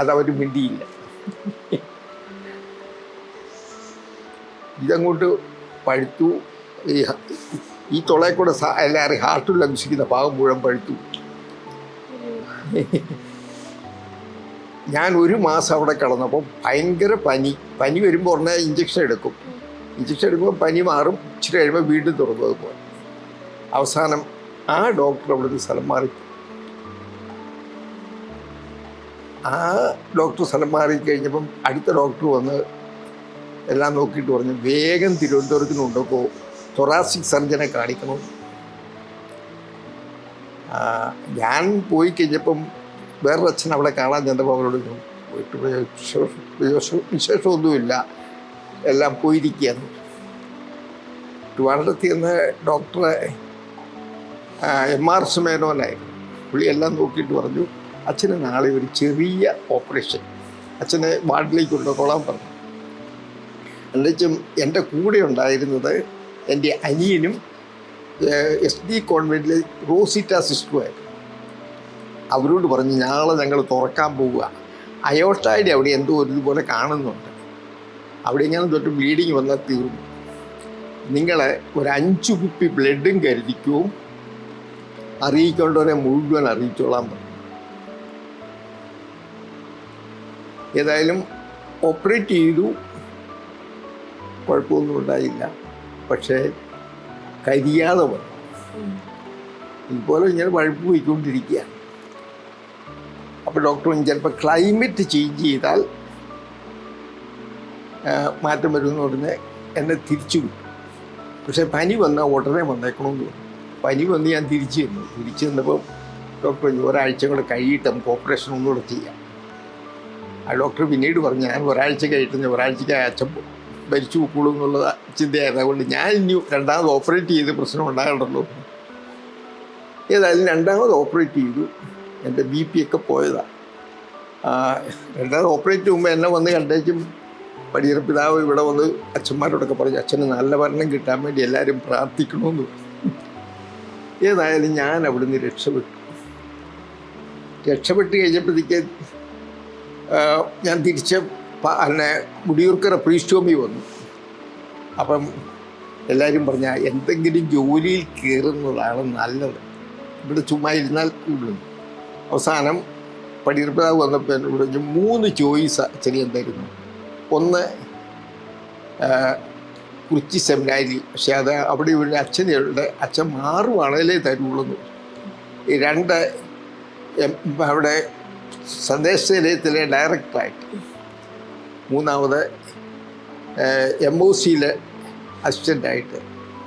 അതവർ മിണ്ടിയില്ല. ഇതങ്ങോട്ട് പഴുത്തു. ഈ തുളയെ കൂടെ എല്ലാവരും ഹാർട്ടിൽ അംശിക്കുന്ന ഭാഗം മുഴുവൻ പഴുത്തു. ഞാൻ 1 മാസം അവിടെ കിടന്നപ്പോൾ ഭയങ്കര പനി വരുമ്പോൾ ഉടനെ ഇഞ്ചക്ഷൻ എടുക്കും. ഇഞ്ചക്ഷൻ എടുക്കുമ്പോൾ പനി മാറും, ഇച്ചിരി കഴിയുമ്പോൾ വീണ്ടും തുറന്നത് പോലെ. അവസാനം ആ ഡോക്ടർ അവിടുന്ന് സ്ഥലം മാറി. ആ ഡോക്ടർ സ്ഥലം മാറി കഴിഞ്ഞപ്പം അടുത്ത ഡോക്ടർ വന്ന് എല്ലാം നോക്കിയിട്ട് പറഞ്ഞു, വേഗം തിരുവനന്തപുരത്തിനുണ്ടോ തൊറാസിക് സർജനെ കാണിക്കണം. ഞാൻ പോയി കഴിഞ്ഞപ്പം വേറൊരു അച്ഛൻ അവിടെ കാണാൻ ചെന്നപ്പോൾ അവരോട് പോയിട്ട് വിശേഷമൊന്നുമില്ല, എല്ലാം പോയിരിക്കുകയാണ്. ട്രിവാൻഡ്രത്തിൽ നിന്ന് ഡോക്ടറെ MR സുമേനോനായിരുന്നു. പുള്ളി എല്ലാം നോക്കിയിട്ട് പറഞ്ഞു, അച്ഛന് നാളെ ഒരു ചെറിയ ഓപ്പറേഷൻ, അച്ഛനെ വാർഡിലേക്ക് കൊണ്ടുപോകാൻ പറഞ്ഞു. എന്നുവെച്ചും എൻ്റെ കൂടെ ഉണ്ടായിരുന്നത് എൻ്റെ അനിയനും SD കോൺവെൻറ്റിലെ റോസിറ്റ സിസ്റ്ററുമായിരുന്നു. അവരോട് പറഞ്ഞു, നാളെ ഞങ്ങൾ തുറക്കാൻ പോവുക, അയോർട്ടയുടെ അവിടെ എന്തോ ഒരുപോലെ കാണുന്നുണ്ട്, അവിടെ ഇങ്ങനെ തൊട്ട് ബ്ലീഡിങ് വന്നാൽ തീർന്നു, നിങ്ങൾ ഒരു 5 കുപ്പി ബ്ലഡും കരുതിക്കും, അറിയിക്കേണ്ടവരെ മുഴുവൻ അറിയിച്ചോളാൻ പറഞ്ഞു. ഏതായാലും ഓപ്പറേറ്റ് ചെയ്തു, കുഴപ്പമൊന്നും ഉണ്ടായില്ല. പക്ഷേ കരിയാതെ വന്നു. ഇതുപോലെ ഇങ്ങനെ വഴുപ്പ് പോയിക്കൊണ്ടിരിക്കുകയാണ്. അപ്പോൾ ഡോക്ടർ ചിലപ്പോൾ ക്ലൈമറ്റ് ചേഞ്ച് ചെയ്താൽ മാറ്റം വരുമെന്ന് പറഞ്ഞ് എന്നെ തിരിച്ചു വിട്ടു. പക്ഷേ പനി വന്നാൽ ഉടനെ വന്നേക്കണമെന്ന് പറഞ്ഞു. പനി വന്ന് ഞാൻ തിരിച്ചു വന്നപ്പോൾ ഡോക്ടർ പറഞ്ഞു ഒരാഴ്ച കൂടെ കഴിയിട്ട് നമുക്ക് ഓപ്പറേഷൻ ഒന്നുകൂടെ ചെയ്യാം. ആ ഡോക്ടർ പിന്നീട് പറഞ്ഞു ഞാൻ ഒരാഴ്ച കഴിയിട്ട് ഒരാഴ്ചയ്ക്ക് അച്ഛൻ ഭരിച്ചു പോക്കുള്ളൂ എന്നുള്ള ചിന്തയായിരുന്നു. അതുകൊണ്ട് ഞാൻ ഇനി രണ്ടാമത് ഓപ്പറേറ്റ് ചെയ്ത് പ്രശ്നം ഉണ്ടാകണ്ടല്ലോ. ഏതായാലും രണ്ടാമത് ഓപ്പറേറ്റ് ചെയ്തു. എൻ്റെ BP ഒക്കെ പോയതാണ്. രണ്ടാമത് ഓപ്പറേറ്റ് ചെയ്യുമ്പോൾ എന്നെ വന്ന് കണ്ടേച്ചും പടിയറ പിതാവ് ഇവിടെ വന്ന് അച്ഛന്മാരോടൊക്കെ പറഞ്ഞു അച്ഛന് നല്ല ഭരണം കിട്ടാൻ വേണ്ടി എല്ലാവരും പ്രാർത്ഥിക്കണമെന്ന് പറഞ്ഞു. ഏതായാലും ഞാൻ അവിടുന്ന് രക്ഷപ്പെട്ട് കഴിഞ്ഞപ്പോഴത്തേക്ക് ഞാൻ തിരിച്ച് എന്നെ മുടിയൂർക്കര പ്രീസ്റ്റോമി വന്നു. അപ്പം എല്ലാവരും പറഞ്ഞാൽ എന്തെങ്കിലും ജോലിയിൽ കയറുന്നതാണ് നല്ലത്, ഇവിടെ ചുമ്മാ ഇരുന്നാൽ കൂടുതലും. അവസാനം പടിയർപ്പിതാവ് വന്നപ്പോൾ എന്നോട് പറഞ്ഞു 3 ചോയ്സ് അച്ഛനെ എന്തായിരുന്നു. ഒന്ന് കുറിച്ചി സെമിനാരി, പക്ഷെ അത് അവിടെ ഇവിടെ അച്ഛൻ മാറുവാണേലേ തരുള്ളൂ. 2 അവിടെ സന്ദേശ നിലയത്തിലെ ഡയറക്ടറായിട്ട്, 3ാമത് MOCയിൽ അസിസ്റ്റൻ്റായിട്ട്.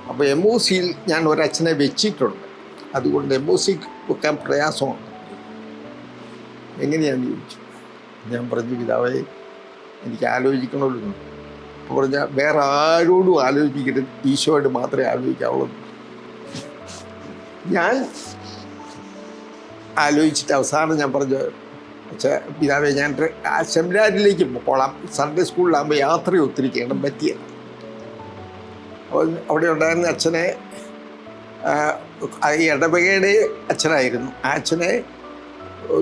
അപ്പോൾ MOCയിൽ ഞാൻ ഒരച്ഛനെ വെച്ചിട്ടുണ്ട്, അതുകൊണ്ട് MOC വെക്കാൻ പ്രയാസമുണ്ട്. എങ്ങനെയാണെന്ന് ചോദിച്ചു. ഞാൻ പറഞ്ഞു പിതാവേ എനിക്ക് ആലോചിക്കണമല്ലോ. അപ്പോൾ പറഞ്ഞാൽ വേറെ ആരോടും ആലോചിക്കരുത്, ഈശോയോട് മാത്രമേ ആലോചിക്കാവുള്ളൂ. ഞാൻ ആലോചിച്ചിട്ട് അവസാനം ഞാൻ പറഞ്ഞു അച്ഛാ പിതാവേ ഞാൻ ആ സെമിനാരിലേക്ക് പോകണം, സൺഡേ സ്കൂളിലാകുമ്പോൾ യാത്ര ഒത്തിരി ചെയ്യണം പറ്റിയത്. അപ്പോൾ അവിടെ ഉണ്ടായിരുന്ന അച്ഛനെ ഈ ഇടവകയുടെ അച്ഛനായിരുന്നു. ആ അച്ഛനെ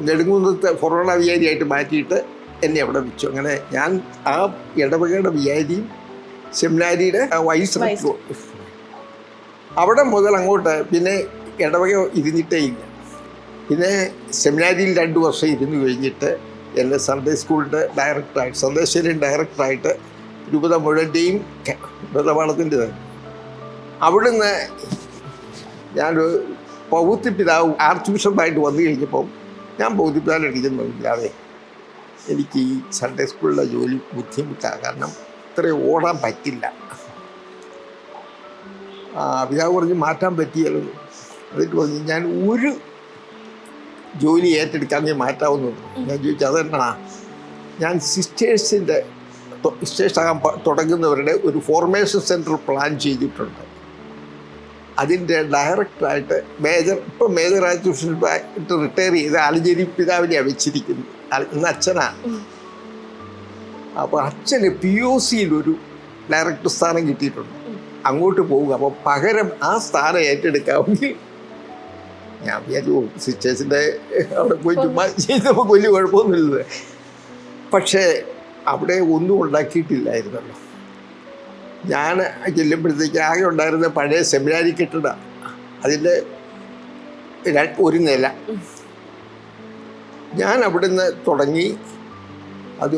നെടുങ്കുന്നത്തെ ഫൊറോണ വികാരിയായിട്ട് മാറ്റിയിട്ട് എന്നെ അവിടെ വെച്ചു. അങ്ങനെ ഞാൻ ആ ഇടവകയുടെ വികാരിയും സെമിനാരിയുടെ വൈസ് അവിടെ മുതൽ അങ്ങോട്ട് പിന്നെ ഇടവക ഇരുന്നിട്ടേ ഇല്ല. പിന്നെ സെമിനാരിയിൽ 2 വർഷം ഇരുന്ന് കഴിഞ്ഞിട്ട് എന്നെ സൺഡേ സ്കൂളിൻ്റെ ഡയറക്ടറായിട്ട്, സന്ദേശയിലെയും ഡയറക്ടറായിട്ട് രൂപത മുഴുവൻ്റെയും വ്രതപാഠത്തിൻ്റെതായിരുന്നു. അവിടുന്ന് ഞാനൊരു പൗത്യ പിതാവ് ആർച്ച് ബിഷപ്പായിട്ട് വന്നു കഴിഞ്ഞപ്പോൾ ഞാൻ പൗത്യ പിതാവിനെ അടിക്കുന്നു പിതാവേ എനിക്ക് ഈ സൺഡേ സ്കൂളിലെ ജോലി ബുദ്ധിമുട്ടാണ്, കാരണം ഇത്രയും ഓടാൻ പറ്റില്ല. പിതാവ് പറഞ്ഞ് മാറ്റാൻ പറ്റിയല്ലോ. എന്നിട്ട് പറഞ്ഞു ഞാൻ ഒരു ജോലി ഏറ്റെടുക്കാമെങ്കിൽ മാറ്റാവുന്നു. ഞാൻ ചോദിച്ചു അതെന്നാ. ഞാൻ സിസ്റ്റേഴ്സാകാൻ തുടങ്ങുന്നവരുടെ ഒരു ഫോർമേഷൻ സെൻറ്റർ പ്ലാൻ ചെയ്തിട്ടുണ്ട്. അതിൻ്റെ ഡയറക്ടറായിട്ട് ഇപ്പം മേജർ ആയിട്ട് റിട്ടയർ ചെയ്ത് ആലഞ്ചേരി പിതാവിനെയാണ് വെച്ചിരിക്കുന്നത്. ഇന്ന് അച്ഛനാണ്. അപ്പോൾ അച്ഛന് POCയിലൊരു ഡയറക്ടർ സ്ഥാനം കിട്ടിയിട്ടുണ്ട്, അങ്ങോട്ട് പോവുക. അപ്പോൾ പകരം ആ സ്ഥാനം ഏറ്റെടുക്കാമെങ്കിൽ ഞാൻ വിചാരിച്ചു സിസ്റ്റേഴ്സിൻ്റെ അവിടെ പോയി ചുമ്മാ ചെയ്തപ്പോൾ വലിയ കുഴപ്പമൊന്നുമില്ല. പക്ഷേ അവിടെ ഒന്നും ഉണ്ടാക്കിയിട്ടില്ലായിരുന്നല്ലോ. ഞാൻ ചെല്ലുമ്പോഴത്തേക്ക് ആകെ ഉണ്ടായിരുന്ന പഴയ സെമിനാരി കെട്ടിട, അതിൻ്റെ 1 നില. ഞാൻ അവിടുന്ന് തുടങ്ങി അത്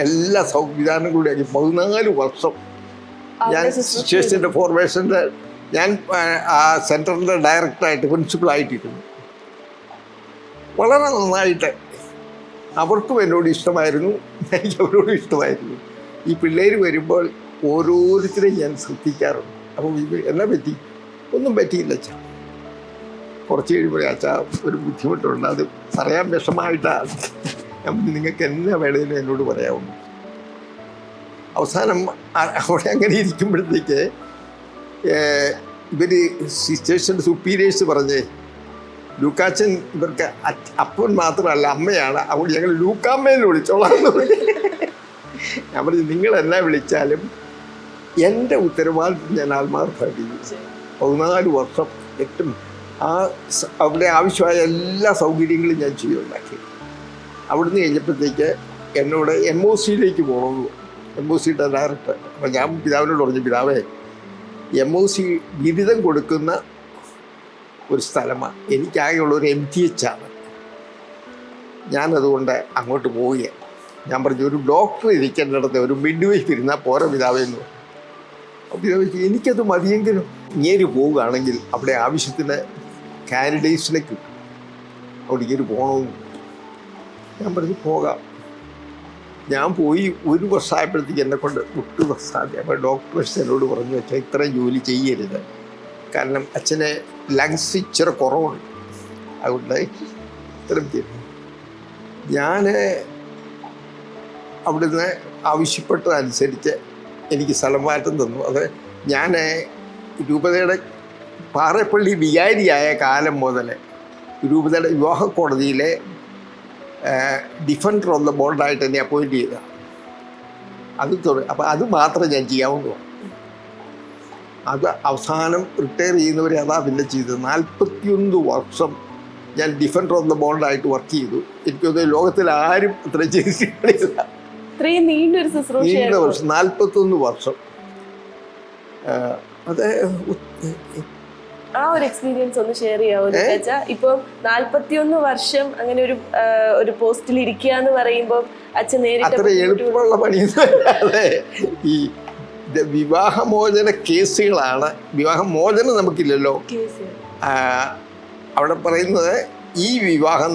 എല്ലാ സംവിധാനങ്ങളും 14 വർഷം ഞാൻ സിസ്റ്റേഴ്സിൻ്റെ ഫോർമേഷൻ്റെ ഞാൻ ആ സെൻറ്ററിൻ്റെ ഡയറക്ടറായിട്ട് പ്രിൻസിപ്പളായിട്ടിരുന്നു. വളരെ നന്നായിട്ട് അവർക്കും എന്നോട് ഇഷ്ടമായിരുന്നു, എനിക്ക് അവരോടും ഇഷ്ടമായിരുന്നു. ഈ പിള്ളേർ വരുമ്പോൾ ഓരോരുത്തരെയും ഞാൻ ശ്രദ്ധിക്കാറുണ്ട്. അപ്പോൾ എന്നാ പറ്റി? ഒന്നും പറ്റിയില്ല അച്ഛാ. കുറച്ച് കഴിയുമ്പോൾ അച്ഛാ ഒരു ബുദ്ധിമുട്ടുണ്ട്, അത് പറയാൻ വിഷമമായിട്ടാണ്. നിങ്ങൾക്ക് എന്നാ വേണമെങ്കിലും എന്നോട് പറയാവുന്നു. അവസാനം അവിടെ അങ്ങനെ ഇരിക്കുമ്പോഴത്തേക്ക് ഇവർ സിസ്റ്റേഴ്സിൻ്റെ സുപ്പീരിയേഴ്സ് പറഞ്ഞേ ലൂക്കാച്ചൻ ഇവർക്ക് അപ്പൻ മാത്രമല്ല അമ്മയാണ്, അതുകൊണ്ട് ഞങ്ങൾ ലൂക്കാമ്മേനെ വിളിച്ചോളാം. ഞാൻ പറഞ്ഞു നിങ്ങളെല്ലാം വിളിച്ചാലും എൻ്റെ ഉത്തരവാദിത്വം ഞാൻ ആത്മാർത്ഥമായിട്ട് 14 വർഷം ഏറ്റവും അവിടെ ആവശ്യമായ എല്ലാ സൗകര്യങ്ങളും ഞാൻ ചെയ്യുണ്ടാക്കി. അവിടുന്ന് കഴിഞ്ഞപ്പോഴത്തേക്ക് എന്നോട് MOCയിലേക്ക് പോകണമെന്ന്, MOCയുടെ ഡയറക്ടർ. അപ്പോൾ ഞാൻ പിതാവിനോട് പറഞ്ഞു പിതാവേ MOC ബിരുദം കൊടുക്കുന്ന ഒരു സ്ഥലമാണ്, എനിക്കാകെയുള്ളൊരു MTH ആണ്, ഞാനതുകൊണ്ട് അങ്ങോട്ട് പോവുകയാണ്. ഞാൻ പറഞ്ഞു ഒരു ഡോക്ടർ ഇരിക്കേണ്ടിടത്ത് ഒരു മിഡ് വൈഫ് ഇരുന്നാൽ പോരാ പിതാവെന്ന് പറഞ്ഞു. അപ്പോൾ എനിക്കത് മതിയെങ്കിലും ഇങ്ങേര് പോവുകയാണെങ്കിൽ അവിടെ ആവശ്യത്തിന് കാൻഡിഡേറ്റ്സിനെ കിട്ടും, അവിടെ ഇങ്ങേര് പോകണമെന്ന്. ഞാൻ പറഞ്ഞു പോകാം. ഞാൻ പോയി 1 വർഷമായപ്പോഴത്തേക്ക് എന്നെ കൊണ്ട് ഒട്ടും സാധ്യം. അപ്പോൾ ഡോക്ടേഴ്സ് എന്നോട് പറഞ്ഞു വെച്ചാൽ ഇത്രയും ജോലി ചെയ്യരുത്, കാരണം അച്ഛനെ ലങ്സ് ഇച്ചിരി കുറവുണ്ട്, അതുകൊണ്ട് ഇത്രയും ചെയ്തു. ഞാൻ അവിടുന്ന് ആവശ്യപ്പെട്ടതനുസരിച്ച് എനിക്ക് സ്ഥലം മാറ്റം തന്നു. അത് ഞാൻ രൂപതയുടെ പാറപ്പള്ളി വികാരിയായ കാലം മുതൽ രൂപതയുടെ വിവാഹ കോടതിയിലെ ഡിഫൻഡർ ഓൺ ദ ബോർഡായിട്ട് എന്നെ അപ്പോയിൻറ്റ് ചെയ്ത അത് അപ്പോൾ അത് മാത്രമേ ഞാൻ ചെയ്യാവുള്ളൂ. അത് അവസാനം റിട്ടയർ ചെയ്യുന്നവരെ അതാ പിന്നെ ചെയ്തത്. 41 വർഷം ഞാൻ ഡിഫൻഡർ ഓൺ ദ ബോർഡായിട്ട് വർക്ക് ചെയ്തു. എനിക്കൊന്ന് ലോകത്തിൽ ആരും ഇത്ര ചെയ്തിട്ടില്ല. നീണ്ട വർഷം, 41 വർഷം. അത് ആ ഒരു എക്സ്പീരിയൻസ് ഒന്ന് ഷെയർ ചെയ്യാമോ? ഇപ്പൊ 41 വർഷം അങ്ങനെ ഒരു പോസ്റ്റിൽ ഇരിക്കുക എന്ന് പറയുമ്പോൾ അച്ഛൻ നേരിട്ട് അത്ര എളുപ്പമുള്ള പണിയൊന്നുമല്ലാതെ ഈ വിവാഹമോചന കേസുകളാണ്. വിവാഹമോചനം നമുക്കില്ലല്ലോ. അവിടെ പറയുന്നത് ഈ വിവാഹം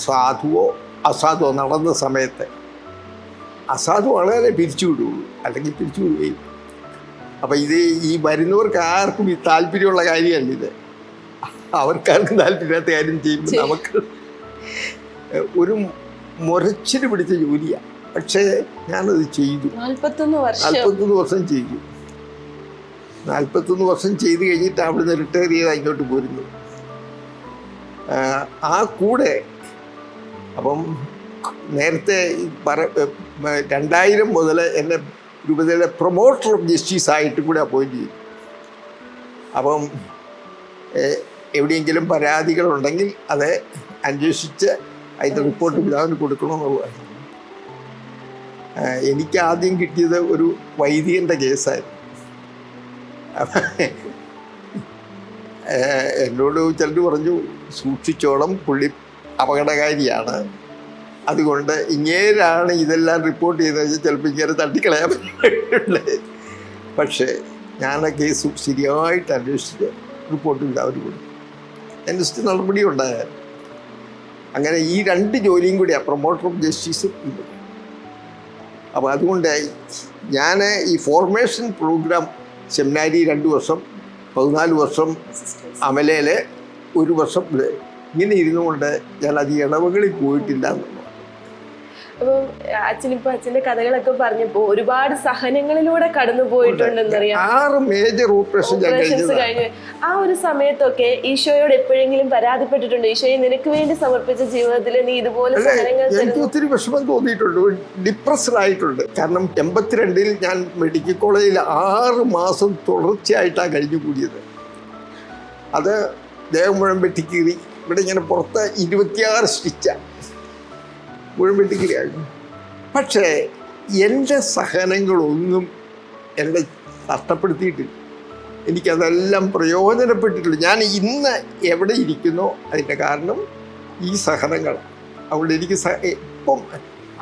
സാധുവോ അസാധുവോ നടന്ന സമയത്ത് അസാധുവാണേ പിരിച്ചു വിടുകയുള്ളൂ, അല്ലെങ്കിൽ പിരിച്ചു വിടുകയും. അപ്പം ഇത് ഈ വരുന്നവർക്ക് ആർക്കും ഈ താല്പര്യമുള്ള കാര്യമല്ല ഇത്. അവർക്കാർക്കും താല്പര്യമില്ലാത്ത കാര്യം ചെയ്യുമ്പോൾ നമുക്ക് ഒരു മുരച്ചിന് പിടിച്ച ജോലിയാണ്. പക്ഷേ ഞാനത് ചെയ്തു. 41 വർഷം ചെയ്തു. 41 വർഷം ചെയ്ത് കഴിഞ്ഞിട്ട് അവിടുന്ന് റിട്ടയർ ചെയ്ത് ഇങ്ങോട്ട് പോരുന്നു. ആ കൂടെ അപ്പം നേരത്തെ 2000 മുതൽ എന്നെ രൂപതയിലെ പ്രൊമോട്ടർ ഓഫ് ജസ്റ്റിസ് ആയിട്ട് കൂടെ അപ്പോയിൻറ്റ് ചെയ്തു. അപ്പം എവിടെയെങ്കിലും പരാതികളുണ്ടെങ്കിൽ അത് അന്വേഷിച്ച് അതിൻ്റെ റിപ്പോർട്ട് പിതാവിന് കൊടുക്കണമെന്നുള്ളതായിരുന്നു. എനിക്ക് ആദ്യം കിട്ടിയത് ഒരു വൈദികൻ്റെ കേസായിരുന്നു. എന്നോട് ചിലർ പറഞ്ഞു, സൂക്ഷിച്ചോളം, പുള്ളി അപകടകാരിയാണ്, അതുകൊണ്ട് ഇങ്ങേരാണ് ഇതെല്ലാം റിപ്പോർട്ട് ചെയ്തത് വെച്ചാൽ ചിലപ്പോൾ ഇങ്ങനെ തട്ടിക്കളയാൻ പറ്റുന്നുണ്ട്. പക്ഷേ ഞാൻ ആ കേസ് ശരിയായിട്ട് അന്വേഷിച്ച് റിപ്പോർട്ട് അവർ കൊടുത്തു. അന്വേഷിച്ച് നടപടി ഉണ്ടായാൽ അങ്ങനെ ഈ 2 ജോലിയും കൂടിയാണ്, പ്രൊമോട്ടർ ഓഫ് ജസ്റ്റിസും. അപ്പോൾ അതുകൊണ്ട് ഞാൻ ഈ ഫോർമേഷൻ പ്രോഗ്രാം സെമിനാരി 2 വർഷം, 14 വർഷം അമലയിൽ 1 വർഷം ഇങ്ങനെ ഇരുന്നുകൊണ്ട് ഞാൻ അത് ഇടവകളിൽ പോയിട്ടില്ല എന്നുള്ളത്. അപ്പം അച്ഛനിപ്പോൾ അച്ഛൻ്റെ കഥകളൊക്കെ പറഞ്ഞപ്പോൾ ഒരുപാട് സഹനങ്ങളിലൂടെ കടന്നു പോയിട്ടുണ്ടെന്നറിയാം. 6 മേജർ ഓപ്പറേഷൻസ് കഴിഞ്ഞു. ആ ഒരു സമയത്തൊക്കെ ഈശോയോട് എപ്പോഴെങ്കിലും പരാതിപ്പെട്ടിട്ടുണ്ട്? ഈശോയെ നിനക്ക് വേണ്ടി സമർപ്പിച്ച ജീവിതത്തിൽ നീ ഇതുപോലെ എനിക്ക് ഒത്തിരി വിഷമം തോന്നിയിട്ടുണ്ട്, ഡിപ്രസ്ഡ് ആയിട്ടുണ്ട്. കാരണം 82-ൽ ഞാൻ മെഡിക്കൽ കോളേജിൽ 6 മാസം തുടർച്ചയായിട്ടാണ് കഴിഞ്ഞു കൂടിയത്. അത് ദേഹം മുഴുവൻ വെട്ടിക്കീറി, ഇവിടെ ഇങ്ങനെ പുറത്ത് 26 സ്റ്റിച്ചാണ്, മുഴുവൻ വെട്ടിക്കീറിയായിരുന്നു. പക്ഷേ എൻ്റെ സഹനങ്ങളൊന്നും എന്നെ നഷ്ടപ്പെടുത്തിയിട്ടില്ല. എനിക്കതെല്ലാം പ്രയോജനപ്പെട്ടിട്ടില്ല. ഞാൻ ഇന്ന് എവിടെ ഇരിക്കുന്നോ അതിൻ്റെ കാരണം ഈ സഹനങ്ങളാണ്. അതുകൊണ്ട് എനിക്ക് ഇപ്പം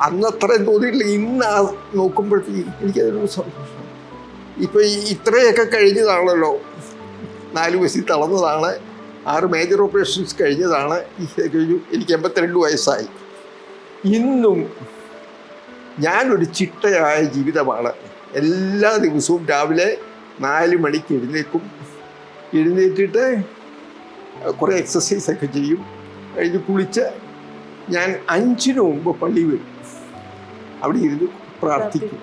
അന്നത്രയും തോന്നിയിട്ടില്ല. ഇന്ന് നോക്കുമ്പോഴത്തേക്ക് എനിക്കതൊരു സന്തോഷം. ഇപ്പം ഇത്രയൊക്കെ കഴിഞ്ഞതാണല്ലോ, 4 വയസ്സിൽ തളർന്നതാണ്, 6 മേജർ ഓപ്പറേഷൻസ് കഴിഞ്ഞതാണ്, കഴിഞ്ഞു. എനിക്ക് 82 വയസ്സായി. ഇന്നും ഞാനൊരു ചിട്ടയായ ജീവിതമാണ്. എല്ലാ ദിവസവും രാവിലെ 4 മണിക്ക് എഴുന്നേൽക്കും. എഴുന്നേറ്റിട്ട് കുറേ എക്സസൈസൊക്കെ ചെയ്യും. കഴിഞ്ഞ് കുളിച്ച് ഞാൻ 5-ന് മുമ്പ് പള്ളി വരും, അവിടെ ഇരുന്ന് പ്രാർത്ഥിക്കും.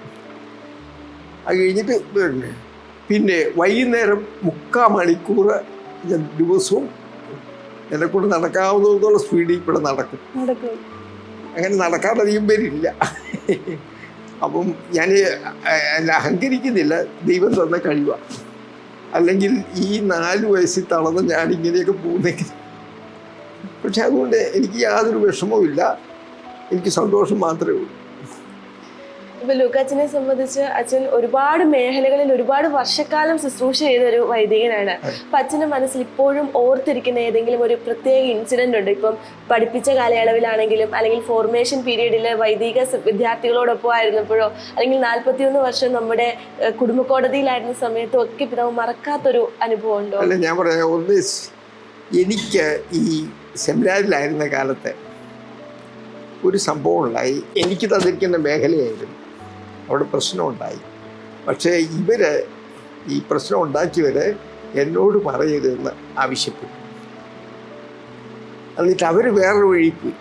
അത് കഴിഞ്ഞിട്ട് പിന്നെ വൈകുന്നേരം 3/4 മണിക്കൂർ ഞാൻ ദിവസവും എന്നെക്കൊണ്ട് നടക്കാവുന്നതോളം സ്പീഡിൽ ഇവിടെ നടക്കും. അങ്ങനെ നടക്കാനധികം പേരില്ല. അപ്പം ഞാൻ അഹങ്കരിക്കുന്നില്ല, ദൈവം തന്ന കഴിവാണ്. അല്ലെങ്കിൽ ഈ 4 വയസ്സിൽ തളർന്ന് ഞാനിങ്ങനെയൊക്കെ പോകുന്നെങ്കിൽ. പക്ഷെ അതുകൊണ്ട് എനിക്ക് യാതൊരു വിഷമവും ഇല്ല, എനിക്ക് സന്തോഷം മാത്രമേ ഉള്ളൂ. ഇപ്പൊ ലൂക്കാച്ചനെ സംബന്ധിച്ച് അച്ഛൻ ഒരുപാട് മേഖലകളിൽ ഒരുപാട് വർഷക്കാലം ശുശ്രൂഷ ചെയ്ത ഒരു വൈദികനാണ്. അപ്പൊ അച്ഛന്റെ മനസ്സിൽ ഇപ്പോഴും ഓർത്തിരിക്കുന്ന ഏതെങ്കിലും ഒരു പ്രത്യേക ഇൻസിഡന്റ് ഉണ്ട്? ഇപ്പം പഠിപ്പിച്ച കാലയളവിലാണെങ്കിലും, അല്ലെങ്കിൽ ഫോർമേഷൻ പീരീഡിലെ വൈദിക വിദ്യാർത്ഥികളോടൊപ്പം ആയിരുന്നപ്പോഴോ, അല്ലെങ്കിൽ 41 വർഷം നമ്മുടെ കുടുംബ കോടതിയിലായിരുന്ന സമയത്തും ഒക്കെ പിതാവ് മറക്കാത്തൊരു അനുഭവം ഉണ്ടോ? അല്ല, ഞാൻ പറയാം, ഒന്ന് എനിക്ക് ഈ സെമിനാറിലായിരുന്ന കാലത്ത് ഒരു സംഭവം ഉണ്ടായി. എനിക്ക് തന്നിരിക്കുന്ന മേഖലയായിരുന്നു, അവിടെ പ്രശ്നമുണ്ടായി. പക്ഷേ ഈ പ്രശ്നം ഉണ്ടാക്കിയവർ എന്നോട് പറയരുതെന്ന് ആവശ്യപ്പെട്ടു. എന്നിട്ട് അവർ വേറൊരു വഴി പോയി.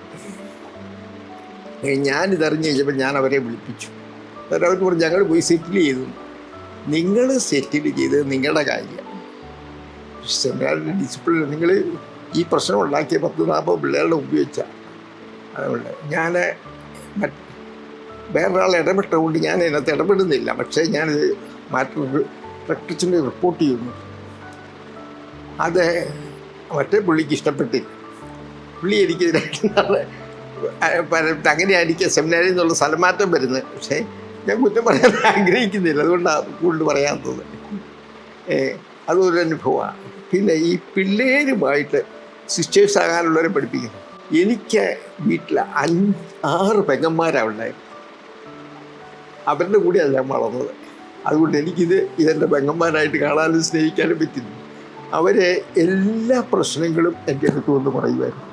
ഞാനിതറിഞ്ഞ് കഴിഞ്ഞപ്പോൾ ഞാൻ അവരെ വിളിപ്പിച്ചു. എന്നിട്ട് അവർ പറഞ്ഞു, ഞങ്ങൾ പോയി സെറ്റിൽ ചെയ്തു. നിങ്ങൾ സെറ്റിൽ ചെയ്തത് നിങ്ങളുടെ കാര്യം, സെമിനാറിൻ്റെ ഡിസിപ്ലിൻ. നിങ്ങൾ ഈ പ്രശ്നം ഉണ്ടാക്കിയ 10-40 പിള്ളേരുടെ ഉപയോഗിച്ചാൽ. അതുകൊണ്ട് ഞാൻ വേറൊരാൾ ഇടപെട്ടുകൊണ്ട് ഞാൻ അതിനകത്ത് ഇടപെടുന്നില്ല. പക്ഷേ ഞാനിത് പ്രക്ടിച്ചിന് റിപ്പോർട്ട് ചെയ്യുന്നു. അത് മറ്റേ പുള്ളിക്ക് ഇഷ്ടപ്പെട്ടില്ല. പുള്ളി എനിക്ക് അങ്ങനെയായിരിക്കും സെമിനാരിൽ നിന്നുള്ള സ്ഥലമാറ്റം വരുന്നത്. പക്ഷേ ഞാൻ കുറ്റം പറയാൻ ആഗ്രഹിക്കുന്നില്ല, അതുകൊണ്ടാണ് കൂടുതൽ പറയാത്തത്. അതൊരു അനുഭവമാണ്. പിന്നെ ഈ പിള്ളേരുമായിട്ട് സിസ്റ്റേഴ്സ് ആകാനുള്ളവരെ പഠിപ്പിക്കുന്നു. എനിക്ക് വീട്ടിൽ 5-6 പെങ്ങന്മാരാണ് ഉണ്ടായത്. അവരുടെ കൂടെയാണ് ഞാൻ വളർന്നത്. അതുകൊണ്ട് ഇതെൻ്റെ പെങ്ങന്മാരായിട്ട് കാണാനും സ്നേഹിക്കാനും പറ്റുന്നു. അവരെ എല്ലാ പ്രശ്നങ്ങളും എൻ്റെ അടുത്ത് വന്ന് പറയുമായിരുന്നു.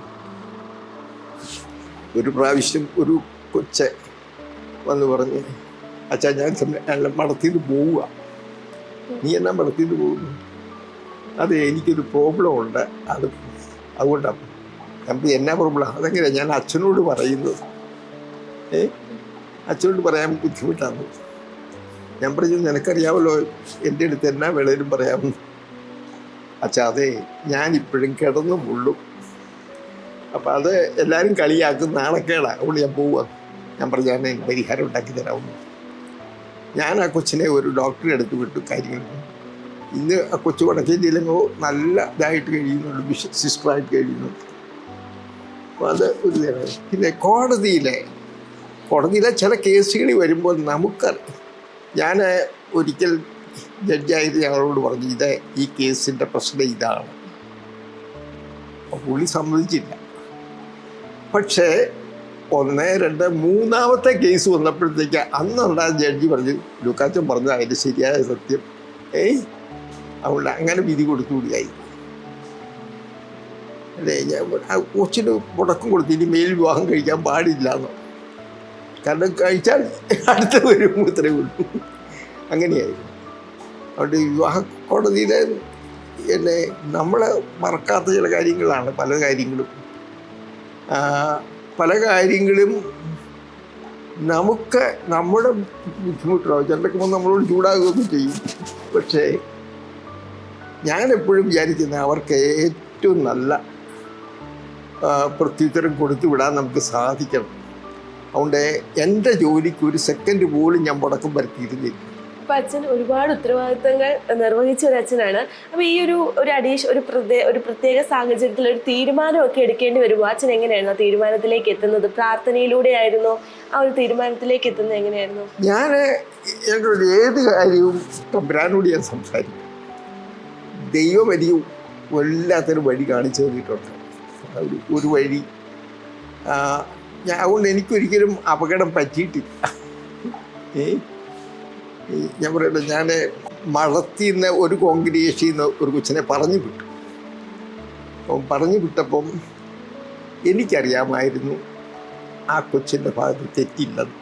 ഒരു പ്രാവശ്യം ഒരു കൊച്ച് വന്ന് പറഞ്ഞ്, അച്ഛാ ഞാൻ മടത്തിൽ നിന്ന് പോവുക. നീ എന്നാ മടത്തിൽ നിന്ന് പോകുന്നു? അതെ, എനിക്കൊരു പ്രോബ്ലം ഉണ്ട്, അതുകൊണ്ടാണ്. നമുക്ക് എന്നാ പ്രോബ്ലം? അതെങ്ങനെയാണ് ഞാൻ അച്ഛനോട് പറയുന്നത്? അച്ഛനോട് പറയാൻ ബുദ്ധിമുട്ടാണ്. ഞാൻ പറഞ്ഞു, നിനക്കറിയാമല്ലോ എൻ്റെ അടുത്ത് എന്നാ വേണേലും പറയാമെന്ന്. അച്ഛാ, അതെ, ഞാനിപ്പോഴും കിടന്നു മുള്ളും. അപ്പം അത് എല്ലാവരും കളിയാക്കും, നാണക്കേടാണ്, അതുകൊണ്ട് ഞാൻ പോവുക. ഞാൻ പറഞ്ഞു, ഞാൻ പരിഹാരം ഉണ്ടാക്കി തരാമെന്ന്. ഞാൻ ആ കൊച്ചിനെ ഒരു ഡോക്ടറെ അടുത്ത് വിട്ടു. കാര്യങ്ങൾ ഇന്ന് ആ കൊച്ചു വടക്കേണ്ടിയിലെങ്കോ നല്ല ഇതായിട്ട് കഴിയുന്നുണ്ട്, സിസ്റ്ററായിട്ട് കഴിയുന്നുണ്ട്. അപ്പോൾ അത് ഒരു നേരം. പിന്നെ കോടതിയിലെ ചില കേസുകൾ വരുമ്പോൾ നമുക്കറിയാം. ഞാൻ ഒരിക്കൽ ജഡ്ജായിട്ട് ഞങ്ങളോട് പറഞ്ഞു, ഈ കേസിൻ്റെ പ്രശ്നം ഇതാണ്. അപ്പോൾ പുള്ളി സമ്മതിച്ചില്ല. പക്ഷേ 1, 2, 3-ാമത്തെ കേസ് വന്നപ്പോഴത്തേക്ക് അന്നുണ്ടായ ജഡ്ജി പറഞ്ഞു, ലൂക്കാച്ചൻ പറഞ്ഞു അതിൻ്റെ ശരിയായ സത്യം. അതുകൊണ്ട് അങ്ങനെ വിധി കൊടുത്തുകൂടിയായി. അല്ലേ, ഞാൻ കൊച്ചിന് മുടക്കം കൊടുത്ത് ഇനി മേൽ വിവാഹം കഴിക്കാൻ പാടില്ല എന്ന്. കാരണം കഴിച്ചാൽ അടുത്ത വരുമ്പോൾ ഇത്രയേ ഉള്ളൂ. അങ്ങനെയായിരുന്നു. അതുകൊണ്ട് വിവാഹ കോടതിയിലെ നമ്മളെ മറക്കാത്ത ചില കാര്യങ്ങളാണ്. പല കാര്യങ്ങളും നമുക്ക് നമ്മുടെ ബുദ്ധിമുട്ടാവും. ചിലർക്ക് നമ്മളോട് ചൂടാകുകയൊക്കെ ചെയ്യും. പക്ഷേ ഞാൻ എപ്പോഴും വിചാരിക്കുന്നത് അവർക്ക് ഏറ്റവും നല്ല പ്രത്യുത്തരം കൊടുത്തു വിടാൻ നമുക്ക് സാധിക്കണം. അതുകൊണ്ട് എൻ്റെ ജോലിക്ക് ഒരു സെക്കൻഡ് പോലും ഞാൻ മുടക്കം വരുത്തിയിരുന്നില്ല. അപ്പം അച്ഛൻ ഒരുപാട് ഉത്തരവാദിത്തങ്ങൾ നിർവഹിച്ച ഒരു അച്ഛനാണ്. അപ്പോൾ ഈ ഒരു പ്രത്യേക സാഹചര്യത്തിൽ ഒരു തീരുമാനമൊക്കെ എടുക്കേണ്ടി വരുമ്പോൾ അച്ഛൻ എങ്ങനെയായിരുന്നു ആ തീരുമാനത്തിലേക്ക് എത്തുന്നത്? പ്രാർത്ഥനയിലൂടെയായിരുന്നോ ആ ഒരു തീരുമാനത്തിലേക്ക് എത്തുന്നത്? എങ്ങനെയായിരുന്നു? ഞാൻ എന്നോട് ഏത് കാര്യവും തമ്പുരാനോട് ഞാൻ സംസാരിക്കും. ദൈവം എനിക്ക് വല്ലാത്തൊരു വഴി കാണിച്ചു തന്നിട്ടുണ്ട്. ഒരു വഴി അതുകൊണ്ട് എനിക്കൊരിക്കലും അപകടം പറ്റിയിട്ടില്ല. ഞാൻ പറയട്ടെ, ഞാൻ മടത്തിൽ നിന്ന് ഒരു കോൺഗ്രിഗേഷനിൽ നിന്ന് ഒരു കൊച്ചിനെ പറഞ്ഞു വിട്ടു. അപ്പം പറഞ്ഞു വിട്ടപ്പം എനിക്കറിയാമായിരുന്നു ആ കൊച്ചിൻ്റെ ഭാഗത്ത് തെറ്റില്ലെന്ന്.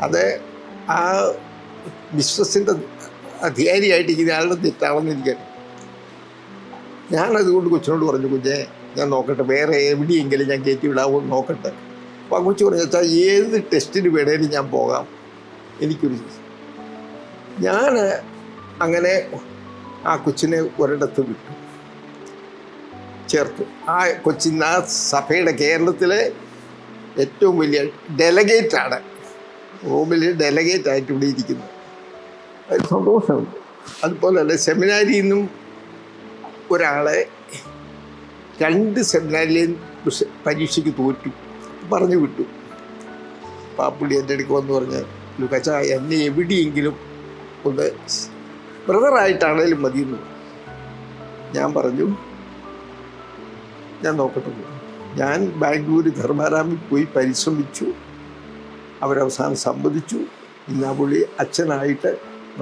അത് ആ ബിസിനസ്സിൻ്റെ അധികാരിയായിട്ടിരിക്കുന്ന ആളുടെ തെറ്റാണെന്ന് എനിക്കറിയാം. ഞാനതുകൊണ്ട് കൊച്ചിനോട് പറഞ്ഞു, കുഞ്ഞെ ഞാൻ നോക്കട്ടെ, വേറെ എവിടെയെങ്കിലും ഞാൻ കയറ്റി വിടാമോ നോക്കട്ടെ. അപ്പോൾ ആ കൊച്ചു പറഞ്ഞു, വെച്ചാൽ ഏത് ടെസ്റ്റിന് വേണേലും ഞാൻ പോകാം, ഞാൻ അങ്ങനെ ആ കൊച്ചിനെ ഒരിടത്ത് വിട്ടു, ചേർത്തു. ആ കൊച്ചിന് ആ സഭയുടെ കേരളത്തിലെ ഏറ്റവും വലിയ ഡെലഗേറ്റാണ്, റോമിൽ ഡെലഗേറ്റായിട്ട് ഇവിടെ ഇരിക്കുന്നത്. അത് സന്തോഷമുണ്ട്. അതുപോലെ തന്നെ സെമിനാരിയിൽ നിന്നും ഒരാളെ 2 സെമിനാരിലെയും പരീക്ഷയ്ക്ക് തോറ്റു പറഞ്ഞു വിട്ടു. പാപ്പുള്ളി എൻ്റെ അടുക്ക് വന്ന് പറഞ്ഞ് ലൂക്കാച്ച എന്നെ എവിടെയെങ്കിലും ഒന്ന് ബ്രദറായിട്ടാണേലും മതിയെന്ന്. ഞാൻ പറഞ്ഞു ഞാൻ നോക്കട്ടെ. ഞാൻ ബാംഗ്ലൂർ ധർമാരാമിൽ പോയി പരിശ്രമിച്ചു. അവരവസാനം സമ്മതിച്ചു. ഇന്ന് ആ പുള്ളി അച്ഛനായിട്ട്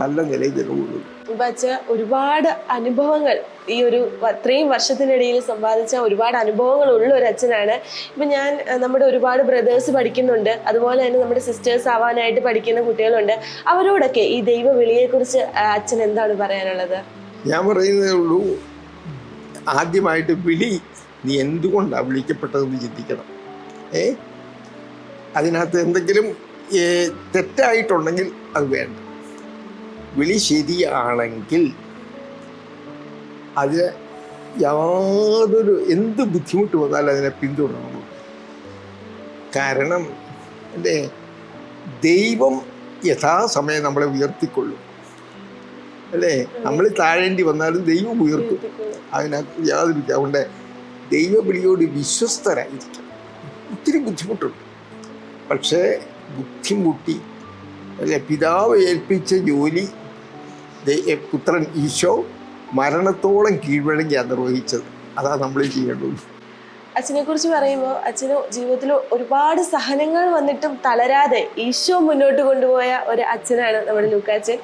നല്ല നിലയിൽ നിലകൊള്ളുന്നു. ഇപ്പം അച്ഛൻ ഒരുപാട് അനുഭവങ്ങൾ ഈ ഒരു അത്രയും വർഷത്തിനിടയിൽ സമ്പാദിച്ച ഒരുപാട് അനുഭവങ്ങൾ ഉള്ള ഒരു അച്ഛനാണ്. ഇപ്പം ഞാൻ നമ്മുടെ ഒരുപാട് ബ്രദേഴ്സ് പഠിക്കുന്നുണ്ട്, അതുപോലെ തന്നെ നമ്മുടെ സിസ്റ്റേഴ്സ് ആവാനായിട്ട് പഠിക്കുന്ന കുട്ടികളുണ്ട്. അവരോടൊക്കെ ഈ ദൈവ വിളിയെക്കുറിച്ച് അച്ഛൻ എന്താണ് പറയാനുള്ളത്? ഞാൻ പറയുന്നതേ ഉള്ളൂ, ആദ്യമായിട്ട് വിളി നീ എന്തുകൊണ്ടാണ് വിളിക്കപ്പെട്ടതെന്ന് ചിന്തിക്കണം. അതിനകത്ത് എന്തെങ്കിലും തെറ്റായിട്ടുണ്ടെങ്കിൽ അത് വേണ്ട. വിളി ശരിയാണെങ്കിൽ അതിന് യാതൊരു എന്ത് ബുദ്ധിമുട്ട് വന്നാലും അതിനെ പിന്തുടരണം. കാരണം അല്ലേ, ദൈവം യഥാസമയം നമ്മളെ ഉയർത്തിക്കൊള്ളും അല്ലേ. നമ്മൾ താഴേണ്ടി വന്നാലും ദൈവം ഉയർത്തും. അതിനകത്ത് യാതൊരു അതുകൊണ്ട് ദൈവവിളിയോട് വിശ്വസ്തരായിരിക്കണം. ഒത്തിരി ബുദ്ധിമുട്ടുണ്ട്, പക്ഷേ ബുദ്ധിമുട്ടി അല്ലെ പിതാവ് ഏൽപ്പിച്ച ജോലി പുത്രൻ ഈശോ മരണത്തോളം കീഴ്വഴങ്ങി നിർവഹിച്ചത്. അതാണ് നമ്മൾ ചെയ്യേണ്ടത്. അച്ഛനെ കുറിച്ച് പറയുമ്പോൾ അച്ഛന് ജീവിതത്തിൽ ഒരുപാട് സഹനങ്ങൾ വന്നിട്ടും തളരാതെ ഈശോ മുന്നോട്ട് കൊണ്ടുപോയ ഒരു അച്ഛനാണ് നമ്മുടെ ലൂക്കാച്ചൻ.